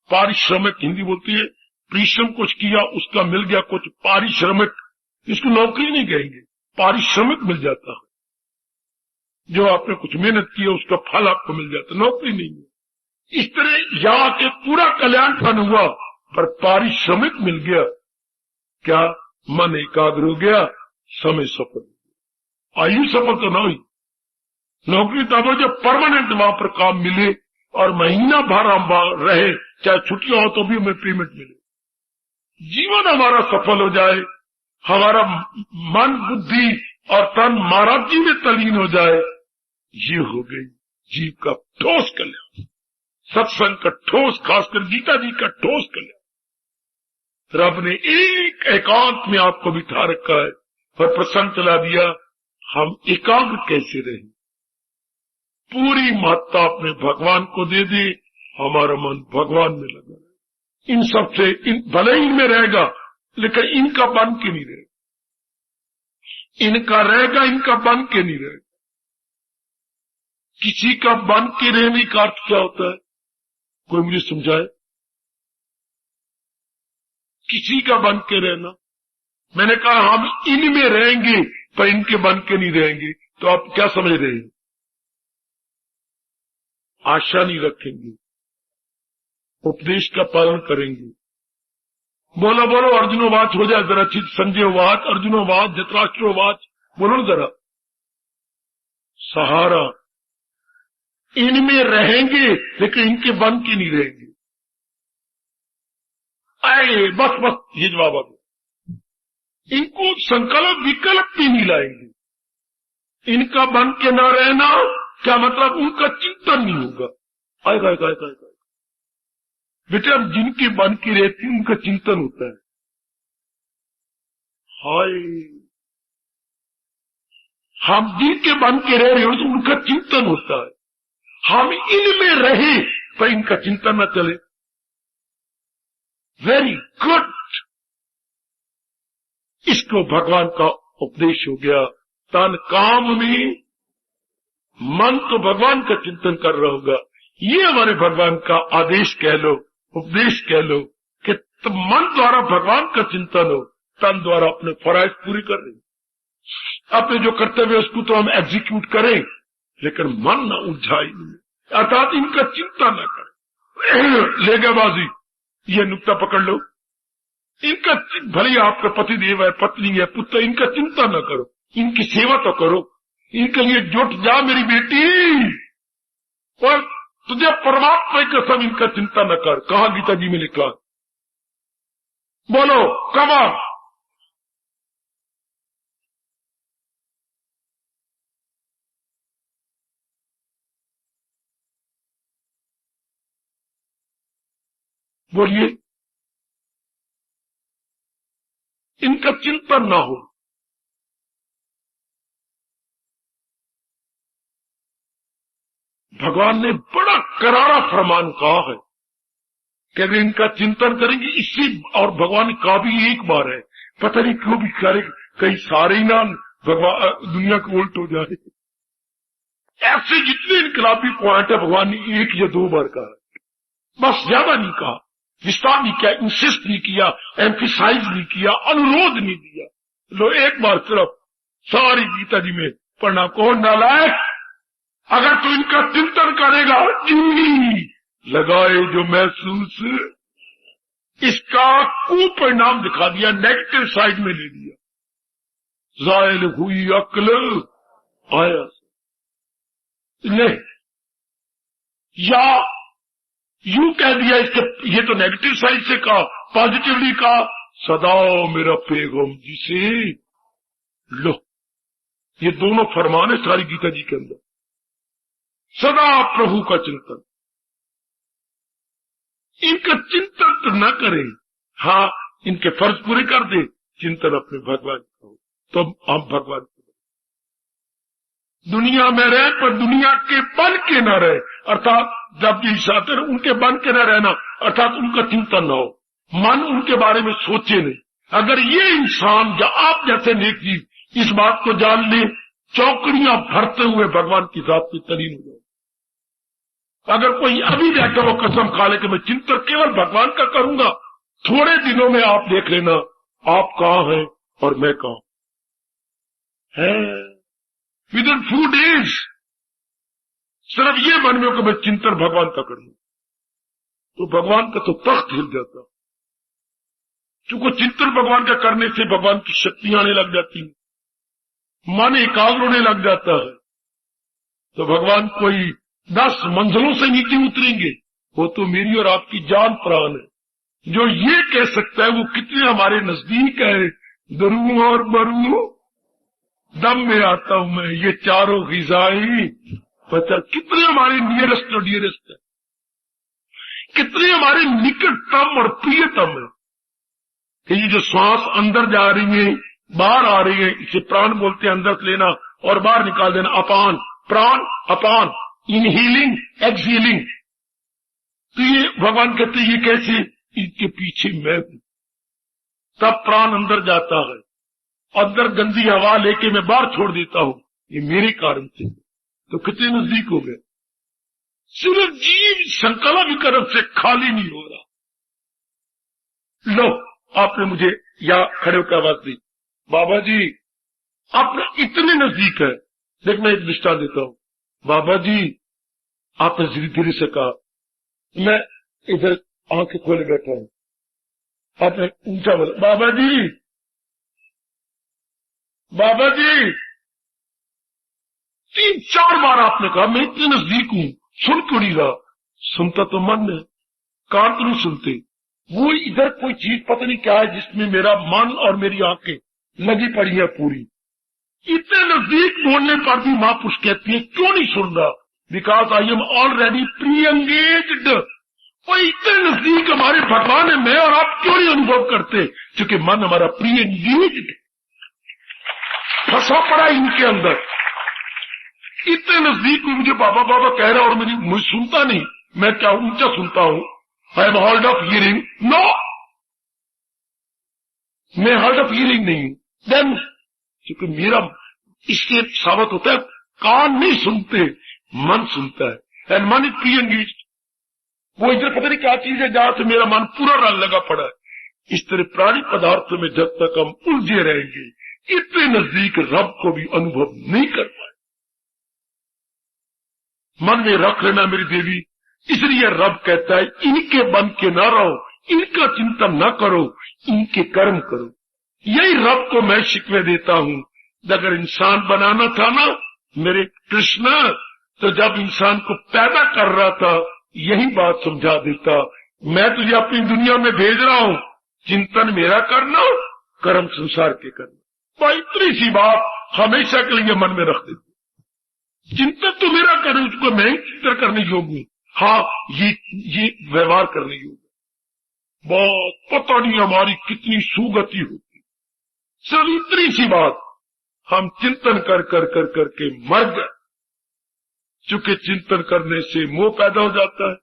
S1: पारिश्रमिक, हिंदी बोलती है, परिश्रम कुछ किया उसका मिल गया कुछ पारिश्रमिक, इसको नौकरी नहीं कहेंगे, पारिश्रमिक मिल जाता है। जो आपने कुछ मेहनत की है उसका फल आपको मिल जाता है, नौकरी नहीं है। इस तरह यहाँ के पूरा कल्याणपन हुआ पर पारिश्रमिक मिल गया, क्या मन एकाग्र हो गया, समय सफल, आयु सफल तो ना हुई। नौकरी तब जो परमानेंट वहां पर काम मिले और महीना भर हम रहे, चाहे छुट्टियां हो तो भी हमें पेमेंट मिले, जीवन हमारा सफल हो जाए, हमारा मन बुद्धि और तन महाराज जी में तलीन हो जाए, ये हो गई जीव का ठोस कल्याण, सत्संग का ठोस, खासकर गीता जी का ठोस कल्याण। रब ने एक एकांत में आपको बिठा रखा है और प्रसन्न चला दिया। हम एकाग्र कैसे रहे, पूरी महत्ता अपने भगवान को दे दे, हमारा मन भगवान में लगा रहे। इन सबसे भले ही इनमें रहेगा, लेकिन इनका बन के नहीं रहेगा, इनका रहेगा, इनका बन के नहीं रहेगा। किसी का बन के रहने का अर्थ क्या होता है, कोई मुझे समझाए? किसी का बन के रहना, मैंने कहा हम इनमें रहेंगे पर इनके बन के नहीं रहेंगे, तो आप क्या समझ रहे हैं? आशा नहीं रखेंगे, उपदेश का पालन करेंगे। बोलो बोलो अर्जुनोवाच हो जाए जरा, चित संजयवाच, अर्जुनोवाच, धृतराष्ट्रोवाच, बोलो जरा। सहारा, इनमें रहेंगे लेकिन इनके बन के नहीं रहेंगे। आए बस बस ये जवाब आ गया। इनको संकल्प विकल्प भी नहीं लाएंगे। इनका बन के ना रहना क्या मतलब, उनका चिंतन नहीं होगा। आएगा आएगा आएगा आएगा बेटे, अब जिनके बन के रहती उनका चिंतन होता है। हाय, हम जिनके बन के रह रहे हो तो उनका चिंतन होता है। हम इनमें रहे पर इनका चिंतन न चले। वेरी गुड, इसको भगवान का उपदेश हो गया। तन काम में मन तो भगवान का चिंतन कर रहा होगा। ये हमारे भगवान का आदेश कह लो, उपदेश कह लो कि मन द्वारा भगवान का चिंतन हो, तन द्वारा अपने फराइज पूरी कर रहे। अपने जो कर्तव्य उसको तो हम एग्जीक्यूट करें, लेकिन मन न उलझाए, अर्थात इनका चिंता न करें। ले गए बाजी, ये नुक्ता पकड़ लो। इनका भले ही आपका पति देव है, पत्नी है, पुत्र, इनका चिंता न करो, इनकी सेवा तो करो, इनके लिए जुट जा मेरी बेटी, और तुझे परमात्मा की कसम इनका चिंता न कर। कहा गीता जी में लिखा, बोलो कमा। बोलिए, इनका चिंतन ना हो। भगवान ने बड़ा करारा फरमान कहा है कि अगर इनका चिंतन करेंगे, इससे, और भगवान का भी एक बार है, पता नहीं क्यों भी करे, कहीं सारे ही ना भगवान दुनिया को उल्ट हो जाए। ऐसे जितने इनकलाबी पॉइंट है भगवान ने 1 या 2 बार कहा, बस ज्यादा नहीं कहा, विस्तार नहीं किया, इंसिस्ट नहीं किया, एम्फिसाइज नहीं किया, अनुरोध नहीं दिया। लो एक बार सिर्फ सारी गीता जी में पढ़ना। कौन नालायक, अगर तू इनका चिंतन करेगा, जी लगाए जो महसूस, इसका कुपरिणाम दिखा दिया, नेगेटिव साइड में ले दिया। जायल हुई अक्ल आया ले, या यूं कह दिया, इसके ये तो नेगेटिव साइड से कहा, पॉजिटिवली कहा, सदा मेरा पैगम जिसे लो। ये दोनों फरमान है सारी गीता जी के अंदर। सदा प्रभु का चिंतन, इनका चिंतन तो न करे, हाँ इनके फर्ज पूरे कर दे, चिंतन अपने भगवान का हो, तो हम भगवान को दुनिया में रहे, पर दुनिया के बन के न रहे, अर्थात जब ये चाहते हैं उनके बन के न रहना, अर्थात उनका चिंतन न हो, मन उनके बारे में सोचे नहीं। अगर ये इंसान या आप जैसे नेक जीव इस बात को जान ले, चौकड़ियां भरते हुए भगवान की जात में तलीन हो जाए। अगर कोई अभी बैठा वो कसम खा ले कि मैं चिंतन केवल भगवान का करूंगा, थोड़े दिनों में आप देख लेना आप कहां हैं और मैं कहां है। विदिन फ्यू डेज सिर्फ ये मन में कि मैं चिंतन भगवान का करूं, तो भगवान का तो तख्त हिल जाता। चूंकि चिंतन भगवान का करने से भगवान की शक्तियां आने लग जाती हैं, मन एकाग्र होने लग जाता है, तो भगवान कोई 10 मंजिलों से नीचे उतरेंगे। वो तो मेरी और आपकी जान प्राण है। जो ये कह सकता है वो कितने हमारे नजदीक है। दरू और बरू दम में आता हूं मैं, ये चारों ग़िज़ाएं पता कितने हमारे नियरेस्ट और डियरेस्ट है, कितने हमारे निकटतम और प्रियतम है। कि ये जो श्वास अंदर जा रही है बाहर आ रही है, इसे प्राण बोलते हैं, अंदर से लेना और बाहर निकाल देना, अपान प्राण अपान, इनहीलिंग एक्सहीलिंग। तो ये भगवान कहते हैं ये कैसे, इसके पीछे मैं हूं, तब प्राण अंदर जाता है, अंदर गंदी हवा लेके मैं बाहर छोड़ देता हूं, ये मेरे कारण से। तो कितने नजदीक हो गए। सिर्फ जीव संकल्प विकल्प से खाली नहीं हो रहा। लो आपने मुझे या खड़े होकर आवाज दी, बाबा जी आपने इतने नजदीक है। देख मैं एक दृष्टांत देता हूं, बाबा जी आपने धीरे धीरे से कहा, मैं इधर आंखें खोले बैठा हूं, आपने ऊंचा बोला बाबा जी, बाबा जी। 3-4 बार आपने कहा, मैं इतने नजदीक हूं, सुन क्यों नहीं रहा। सुनता तो मन है, कान तो नहीं सुनते। वो इधर कोई चीज पता नहीं क्या है जिसमें मेरा मन और मेरी आंखें लगी पड़ी है पूरी। इतने नजदीक बोलने पर भी महापुरुष कहती है क्यों नहीं सुन रहा, because I am already pre engaged. वो इतने नजदीक हमारे भगवान है, मैं और आप क्यों नहीं अनुभव करते, क्योंकि मन हमारा प्री एंगेज्ड फंसा पड़ा इनके अंदर। इतने नजदीक मुझे बाबा बाबा कह रहा और मुझे सुनता नहीं। मैं क्या ऊंचा सुनता हूं, I am hold of hearing, no मैं हॉल्ड ऑफ हियरिंग नहीं। देन क्योंकि मेरा इससे साबित होता है कान नहीं सुनते, मन सुनता है, एंड मन इज प्री एंगेज्ड। वो इधर पता नहीं क्या चीज है जहां से मेरा मन पूरा रंग लगा पड़ा है। इस तरह प्राणी पदार्थों में जब तक हम उलझे रहेंगे, इतने नजदीक रब को भी अनुभव नहीं कर पाए। मन में रख लेना मेरी देवी, इसलिए रब कहता है इनके बन के ना रहो, इनका चिंतन न करो, इनके कर्म करो। यही रब को मैं शिकवे देता हूं। अगर इंसान बनाना था ना मेरे कृष्ण, तो जब इंसान को पैदा कर रहा था यही बात समझा देता। मैं तुझे अपनी दुनिया में भेज रहा हूं, चिंतन मेरा करना, कर्म संसार के करना। भाई इतनी सी बात हमेशा के लिए मन में रख देते। चिंतन तो मेरा करे, उसको मैं ही चिंतन करने योग्य हूं। हाँ, ये व्यवहार करने योग्य। बहुत पता नहीं हमारी कितनी सुगति होती। सिर्फ इतनी सी बात, हम चिंतन कर कर कर करके मर गए। चूंकि चिंतन करने से मोह पैदा हो जाता है,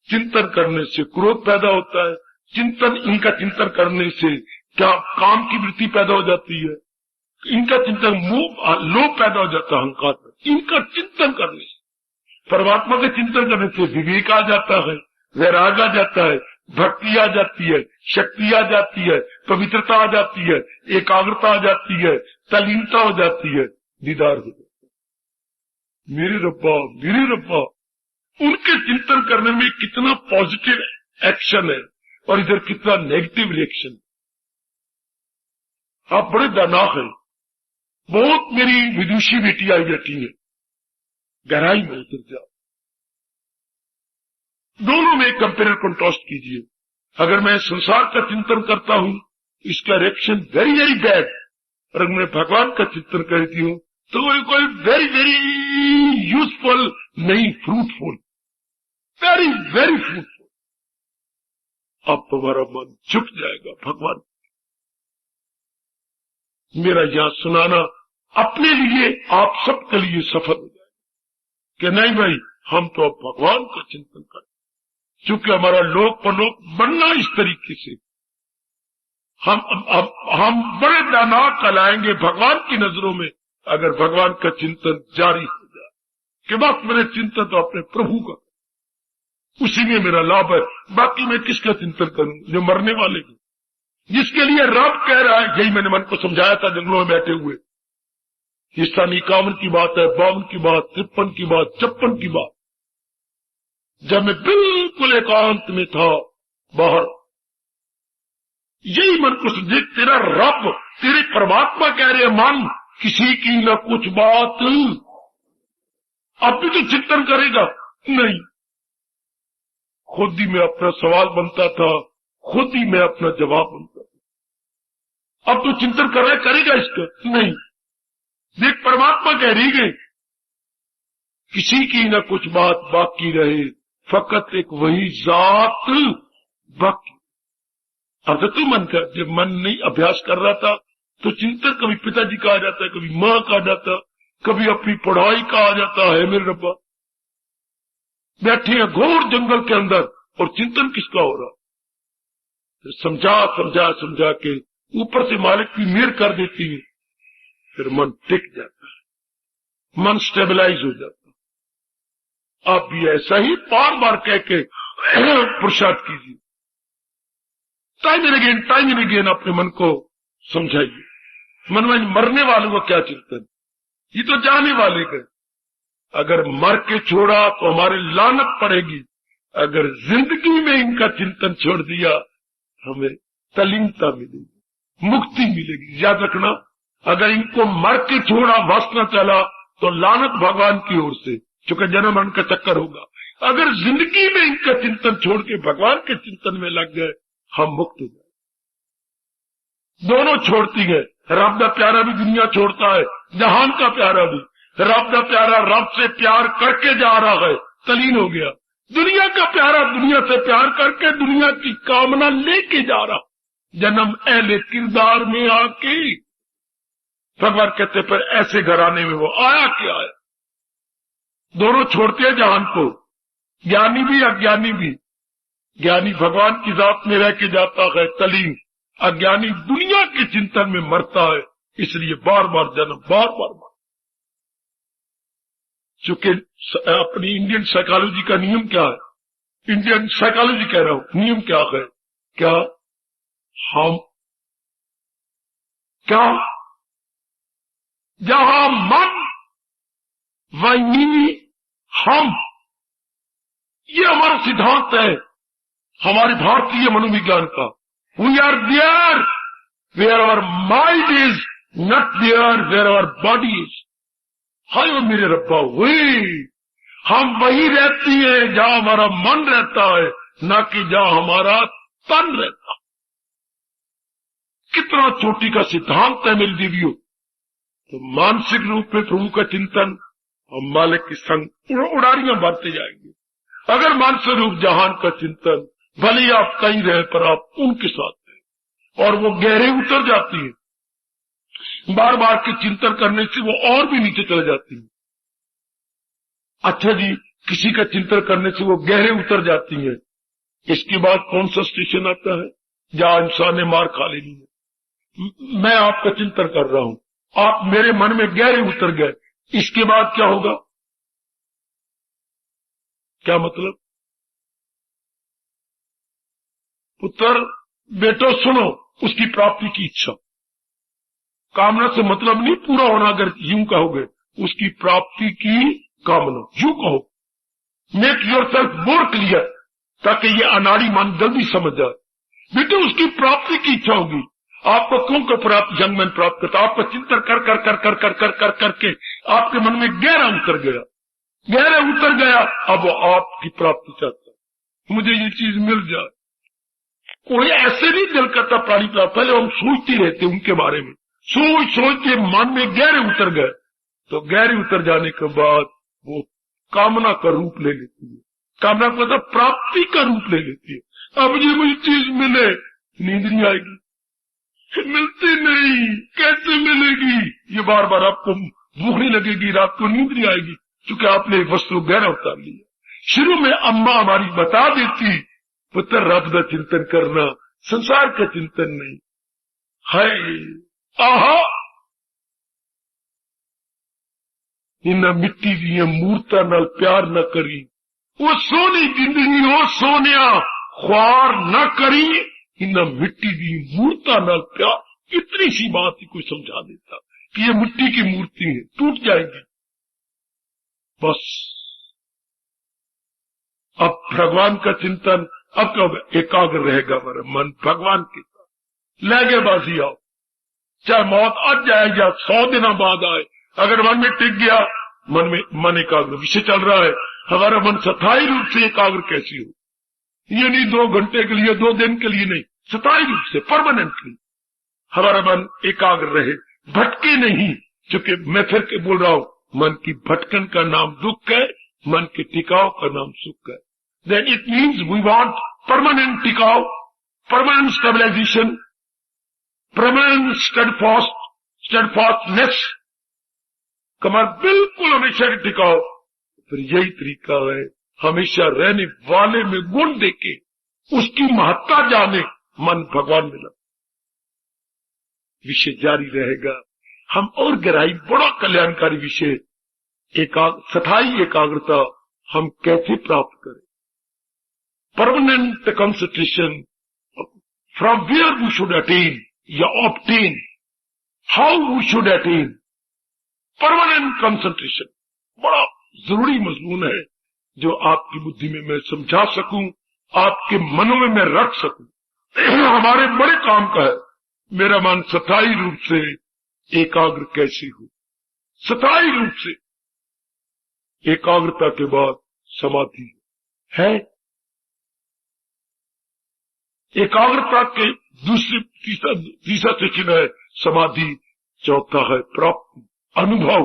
S1: चिंतन करने से क्रोध पैदा होता है, इनका चिंतन करने से क्या काम की वृत्ति पैदा हो जाती है, इनका चिंतन लोभ पैदा हो जाता है, अहंकार। इनका चिंतन करने से, परमात्मा के चिंतन करने से विवेक आ जाता है, वैराग आ जाता है, भक्ति आ जाती है, शक्ति आ जाती है, पवित्रता आ जाती है, एकाग्रता आ जाती है, तल्लीनता हो जाती है, दीदार हो जाता है। मेरे रब्बा उनके चिंतन करने में कितना पॉजिटिव एक्शन है और इधर कितना नेगेटिव रिएक्शन। आप बड़े दानाक हैं। बहुत मेरी विदुषी बेटी आई बैठी है, गहराई में उतर जाओ। दोनों में कंपेयर कंट्रास्ट कीजिए। अगर मैं संसार का चिंतन करता हूं इसका रिएक्शन वेरी वेरी बैड, और अगर मैं भगवान का चिंतन करती हूं तो कोई वेरी वेरी यूजफुल नहीं, फ्रूटफुल, वेरी वेरी फ्रूटफुल। अब तुम्हारा मन झुक जाएगा भगवान। मेरा यहां सुनाना अपने लिए, आप सबके लिए सफल हो जाएगा कि नहीं भाई, हम तो अब भगवान का चिंतन करें। चूंकि हमारा लोक परलोक बनना इस तरीके से, हम बड़े दानाक कहलाएंगे भगवान की नजरों में अगर भगवान का चिंतन जारी हो जाए कि बस मेरे चिंतन तो अपने प्रभु का, उसी में मेरा लाभ है, बाकी मैं किसका चिंतन करूं, जो मरने वाले की, जिसके लिए रब कह रहा है। यही मैंने मन को समझाया था जंगलों में बैठे हुए। ये सन 51 की बात है, 52 की बात, 53 की बात, 56 की बात, जब मैं बिल्कुल एकांत में था बाहर। यही मन को समझे, तेरा रब, तेरे परमात्मा कह रहे मन किसी की न कुछ बात, अब भी तो चिंतन करेगा नहीं। खुद ही में अपना सवाल बनता था, खुद ही में अपना जवाब बनता था। अब तो चिंतन कर रहा है, करेगा इसका नहीं। देख परमात्मा कह रही गई, किसी की न कुछ बात बाकी रहे, फकत एक वही जात बाकी। अब तो तू मन कर, जब मन नहीं अभ्यास कर रहा था तो चिंतन कभी पिताजी का आ जाता है, कभी माँ का आ जाता, कभी अपनी पढ़ाई का आ जाता है। मेरे रब्बा बैठे हैं घोर जंगल के अंदर और चिंतन किसका हो रहा, समझा समझा समझा के ऊपर से मालिक की मेहर कर देती है, फिर मन टिक जाता है, मन स्टेबलाइज हो जाता है। आप भी ऐसा ही बार बार कह के पुरुषार्थ कीजिए, टाइम एंड अगेन अपने मन को समझाइए। मन में मरने वालों को क्या चिंतन, ये तो जाने वाले का। अगर मर के छोड़ा तो हमारे लानत पड़ेगी, अगर जिंदगी में इनका चिंतन छोड़ दिया हमें तल्लीनता मिलेगी, मुक्ति मिलेगी। याद रखना, अगर इनको मर के छोड़ा, वासना चला, तो लानत भगवान की ओर से, चूंकि जन्म मरण का चक्कर होगा। अगर जिंदगी में इनका चिंतन छोड़ के भगवान के चिंतन में लग गए, हम मुक्त हो जाए। दोनों छोड़ती है, रब का प्यारा भी दुनिया छोड़ता है, जहान का प्यारा भी। रब का प्यारा रब से प्यार करके जा रहा है, तलीन हो गया। दुनिया का प्यारा दुनिया से प्यार करके दुनिया की कामना लेके जा रहा, जन्म अहले किरदार में आके। भगवान कहते पर ऐसे घराने में वो आया क्या आया। दोनों छोड़ते हैं जहान को, ज्ञानी भी अज्ञानी भी। ज्ञानी भगवान की जात में रह के जाता है तलीन, अज्ञानी दुनिया के चिंतन में मरता है, इसलिए बार बार जन्म, बार बार मर। चूंकि अपनी इंडियन साइकोलॉजी का नियम क्या है, इंडियन साइकोलॉजी कह रहा हूं, नियम क्या है, हम जहां मन वहीं हम, ये हमारा सिद्धांत है हमारे भारतीय मनोविज्ञान का। We are there where our mind is, not there where our body is. हाय मेरे रब्बा, वही हम वही रहती है जहां हमारा मन रहता है, ना कि जहां हमारा तन रहता। कितना चोटी का सिद्धांत है मेरी दीदियों। तो मानसिक रूप में प्रभु का चिंतन और मालिक की संग उड़ारियां बांटते जाएंगे। अगर मानसिक रूप जहान का चिंतन, भले आप कहीं रहे पर आप उनके साथ हैं और वो गहरे उतर जाती है। बार बार के चिंतन करने से वो और भी नीचे चले जाती है। अच्छा जी, किसी का चिंतन करने से वो गहरे उतर जाती है। इसके बाद कौन सा स्टेशन आता है जहां इंसान ने मार खा लेनी है। मैं आपका चिंतन कर रहा हूं, आप मेरे मन में गहरे उतर गए, इसके बाद क्या होगा? क्या मतलब? पुत्र बेटो सुनो, उसकी प्राप्ति की इच्छा, कामना से मतलब नहीं पूरा होना। अगर यूं कहोगे उसकी प्राप्ति की कामना, यूं कहो, make your self more clear, ताकि ये अनाड़ी मन जल्दी समझ जाए। बेटे उसकी प्राप्ति की इच्छा होगी। आपको क्यों प्राप्त जंग में प्राप्त करता? आपका चिंतन कर कर कर कर कर कर कर करके आपके मन में गहरा उतर गया, गहरा उतर गया। अब वो आपकी प्राप्ति चाहता है, मुझे ये चीज मिल जाए। कोई ऐसे नहीं दिल करता प्राणी प्राप्त, पहले हम सोचते रहते उनके बारे में, सोच सोच के मन में गहरे उतर गए। तो गहरे उतर जाने के बाद वो कामना का रूप ले लेती है। कामना का मतलब प्राप्ति का रूप ले लेती है। अब ये मुझे चीज मिले, नींद नहीं आएगी, मिलती नहीं, कैसे मिलेगी? ये बार बार आपको भूख नहीं लगेगी, रात को नींद नहीं आएगी, क्योंकि आपने एक वस्तु गहरा उतार लिया। शुरू में अम्मा हमारी बता देती, पुत्र रब का चिंतन करना, संसार का चिंतन नहीं है। आहा, इन मिट्टी दी मूर्ता नाल प्यार न करी, वो सोनी जिंदगी हो सोनिया ख्वार न करी, इन मिट्टी दी मूर्ता नाल प्यार। इतनी सी बात ही कोई समझा देता कि ये मिट्टी की मूर्ति है, टूट जाएगी। बस अब भगवान का चिंतन, अब कब एकाग्र रहेगा हमारा मन भगवान के साथ। लगे बाजी आओ, चाहे मौत आज जाए या 100 दिन बाद आए, अगर मन में टिक गया, मन एकाग्र विषय चल रहा है, हमारा मन स्थायी रूप से एकाग्र कैसी हो? ये नहीं 2 घंटे के लिए, 2 दिन के लिए नहीं, स्थायी रूप से परमानेंटली हमारा मन एकाग्र रहे, भटके नहीं। क्योंकि मैं फिर के बोल रहा हूं, मन की भटकन का नाम दुख है, मन के टिकाव का नाम सुख है। Then it means we want permanent टिकाव, परमानेंट स्टेबलाइजेशन, परमानेंट स्टेडफास्टनेस, कमर बिल्कुल हमेशा के टिकाव। फिर यही तरीका है, हमेशा रहने वाले में गुण देके उसकी महत्ता जाने, मन भगवान में लगे। विषय जारी रहेगा। हम और गहराई, बड़ा कल्याणकारी विषय, स्थायी एकाग्रता हम कैसे प्राप्त करें? Permanent concentration, from where we should attain या obtain, how we should attain permanent concentration, बड़ा जरूरी मजमून है जो आपकी बुद्धि में मैं समझा सकूं, आपके मनों में मैं रख सकूं। हमारे बड़े काम का है, मेरा मन स्थायी रूप से एकाग्र कैसे हो। स्थायी रूप से एकाग्रता के बाद समाधि है। एकाग्रता के तीसरा सेक्शन है समाधि, चौथा है प्राप्ति, अनुभव।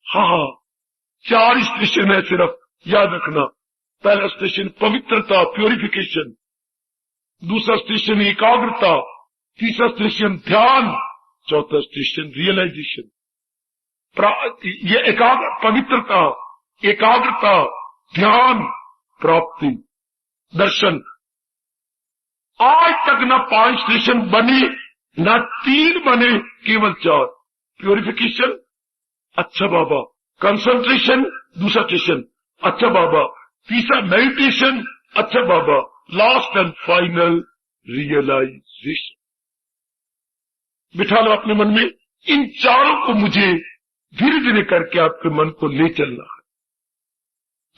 S1: हाँ, 4 स्टेशन है सिर्फ, याद रखना। पहला स्टेशन पवित्रता, प्योरिफिकेशन, दूसरा स्टेशन एकाग्रता, तीसरा स्टेशन ध्यान, चौथा स्टेशन रियलाइजेशन। ये पवित्रता, एकाग्रता, ध्यान, प्राप्ति, दर्शन। आज तक न 5 स्टेशन बने, न 3 बने, केवल 4। प्योरिफिकेशन, अच्छा बाबा, कंसंट्रेशन, दूसरा स्टेशन, अच्छा बाबा, तीसरा मेडिटेशन, अच्छा बाबा, लास्ट एंड फाइनल रियलाइजेशन। बिठा लो अपने मन में, इन चारों को मुझे धीरे धीरे करके आपके मन को ले चलना है।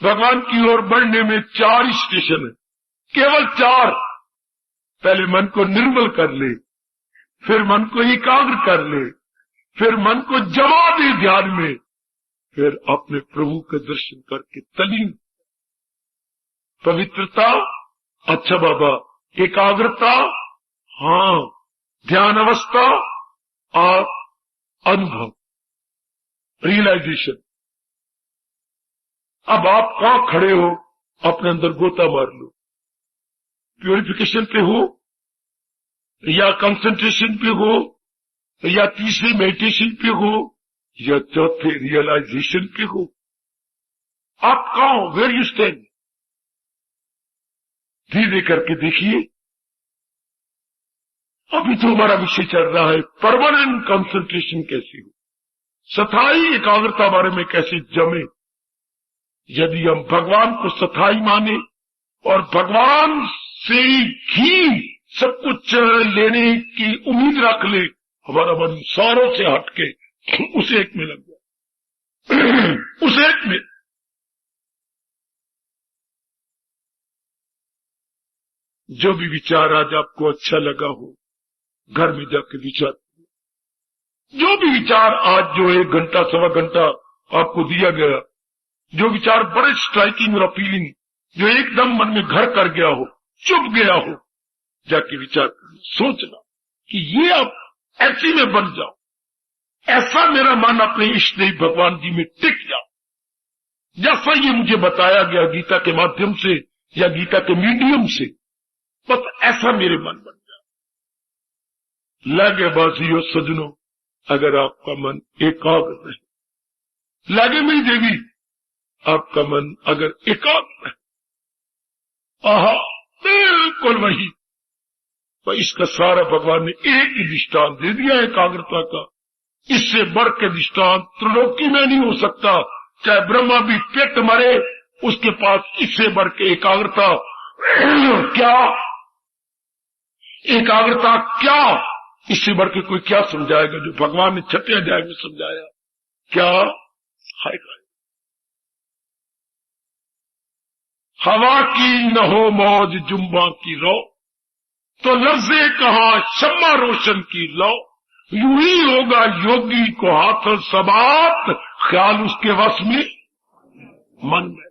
S1: भगवान की ओर बढ़ने में 4 स्टेशन है, केवल 4। पहले मन को निर्मल कर ले, फिर मन को एकाग्र कर ले, फिर मन को जमा दे ध्यान में, फिर अपने प्रभु के दर्शन करके तलीन। पवित्रता, अच्छा बाबा, एकाग्रता, हाँ, ध्यान अवस्था और अनुभव, रियलाइजेशन। अब आप कहां खड़े हो, अपने अंदर गोता मार लो। प्यूरिफिकेशन पे हो, या कंसंट्रेशन पे हो, या तीसरे मेडिटेशन पे हो, या चौथे रियलाइजेशन पे हो। आप कहां हो, वेयर यू स्टैंड? धीरे करके देखिए। अभी तो हमारा विषय चल रहा है परमानेंट कंसंट्रेशन कैसी हो, स्थायी एकाग्रता बारे में कैसे जमे। यदि हम भगवान को स्थायी माने और भगवान से ही सब कुछ लेने की उम्मीद रख ले, हमारा मन सारों से हटके उस एक में लग जाए। उस एक में जो भी विचार आज आपको अच्छा लगा हो, घर में जाके विचार, जो भी विचार आज जो 1 घंटा 1.25 घंटा आपको दिया गया, जो विचार बड़े स्ट्राइकिंग और अपीलिंग, जो एकदम मन में घर कर गया हो, चुप गया हो, जाके विचार करना, सोचना कि ये आप ऐसी में बन जाओ, ऐसा मेरा मन अपने इष्ट देव भगवान जी में टिक जाओ, जैसा ये मुझे बताया गया गीता के माध्यम से या गीता के मीडियम से, बस ऐसा मेरे मन बन जाए। लागे बाजियो सजनों, अगर आपका मन एकाग्र रहे, लागे मेरी देवी, आपका मन अगर एकाग्र है, आहा, बिल्कुल वही। तो इसका सारा भगवान ने एक ही दृष्टांत दे दिया एकाग्रता का। इससे बढ़ के दृष्टांत त्रिलोकी में नहीं हो सकता। चाहे ब्रह्मा भी पेट मरे, उसके पास इससे बढ़ के एकाग्रता क्या, एकाग्रता क्या, इससे बढ़ के कोई क्या समझाएगा जो भगवान ने 6वें अध्याय में समझाया। क्या है? हवा की न हो मौज जुम्बा की रो, तो लफ्ज़े कहा शम्मा रोशन की लो। यूं ही होगा योगी को हाथ सबात, ख्याल उसके वश में मन में।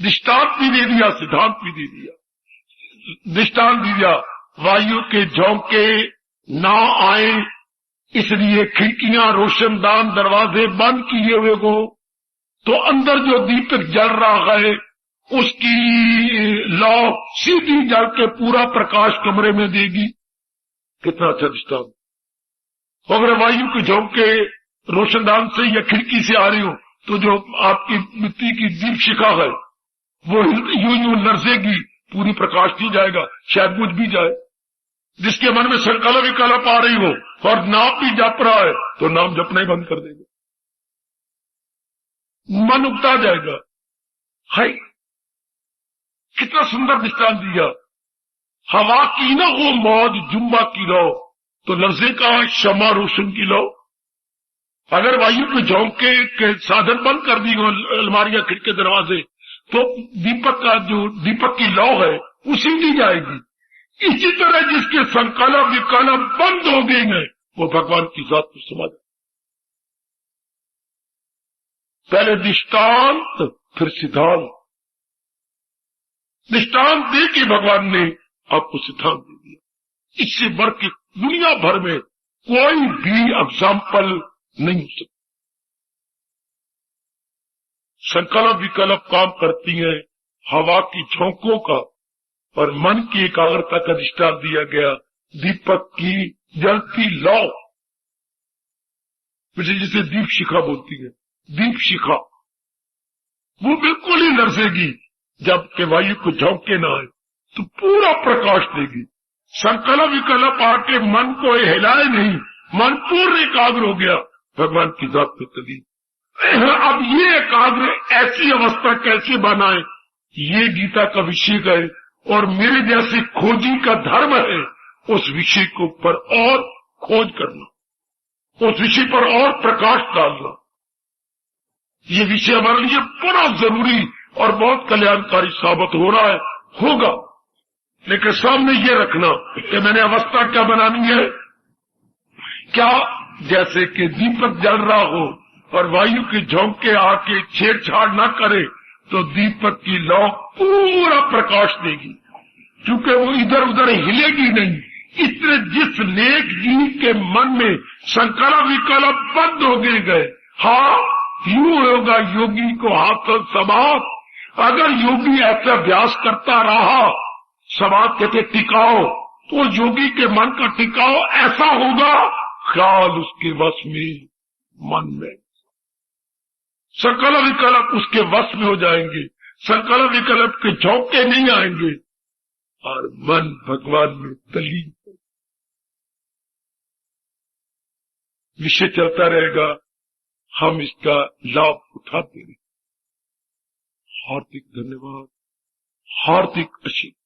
S1: दृष्टांत भी दे दिया, सिद्धांत भी दे दिया। दृष्टांत दिया, वायु के झोंके ना आए इसलिए खिड़कियां रोशनदान दरवाजे बंद किए हुए हो, तो अंदर जो दीपक जल रहा है उसकी लौ सीधी जल के पूरा प्रकाश कमरे में देगी। कितना अच्छा दृष्टांत। अगर वायु के झोंके रोशनदान से या खिड़की से आ रही हो, तो जो आपकी मिट्टी की दीप शिखा है वो यूं लरसेगी, पूरी प्रकाश नहीं जाएगा, शायद बुझ भी जाए। जिसके मन में संकल्प विकल्प आ रही हो और नाम भी जप रहा है, तो नाम जपना ही बंद कर देगा, मन उगता जाएगा। हाय, कितना सुंदर दृष्टांत दिया। हवा की न हो मौज जुम्बा की लो, तो लफ्ज़े का शमा रोशन की लो। अगर वायु के झोंके के साधन बंद कर दी हो, अलमारियां खिड़के दरवाजे, तो दीपक का जो दीपक की लौ है उसी दी जाएगी। इसी तरह जिसके संकल्प विकल्प बंद हो गए हैं, वो भगवान की जात को समझ। पहले दृष्टांत फिर सिद्धांत। दृष्टांत दे के भगवान ने आपको सिद्धांत दे दिया। इससे बढ़ के दुनिया भर में कोई भी एग्जाम्पल नहीं हो सकता। संकल्प विकल्प काम करती है हवा की झोंकों का, और मन की एकाग्रता का दृष्टांत दिया गया दीपक की जलती लौ। जिसे दीप शिखा बोलती है, दीप शिखा वो बिल्कुल ही लरसेगी, जबकि वायु को झोंके ना आए तो पूरा प्रकाश देगी। संकल्प विकल्प आके मन को हिलाए नहीं, मन पूर्ण एकाग्र हो गया भगवान की जात में तली। अब ये एकाग्र ऐसी अवस्था कैसे बनाए, ये गीता का विषय है, और मेरे जैसे खोजी का धर्म है उस विषय के ऊपर और खोज करना, उस विषय पर और प्रकाश डालना। ये विषय हमारे लिए बड़ा जरूरी और बहुत कल्याणकारी साबित हो रहा है, होगा। लेकिन सामने ये रखना कि मैंने अवस्था क्या बनानी है। क्या जैसे कि दीपक जल रहा हो और वायु के झोंके आके छेड़छाड़ ना करे तो दीपक की लौ पूरा प्रकाश देगी, क्योंकि वो इधर उधर हिलेगी नहीं। इसलिए जिस नेक जीव के मन में संकल्प विकल्प बंद हो गए, हाँ यूं होगा योगी को हाथ समाप्त। अगर योगी ऐसा अभ्यास करता रहा, समाप्त कहते टिकाओ, तो योगी के मन का टिकाओ ऐसा होगा, ख्याल उसके वश में, मन में संकल्प विकल्प उसके वश में हो जाएंगे, संकल्प विकल्प के झोंके नहीं आएंगे और मन भगवान में तल्लीन। विषय चलता रहेगा, हम इसका लाभ उठाते रहेंगे। हार्दिक धन्यवाद, हार्दिक आशीर्वाद।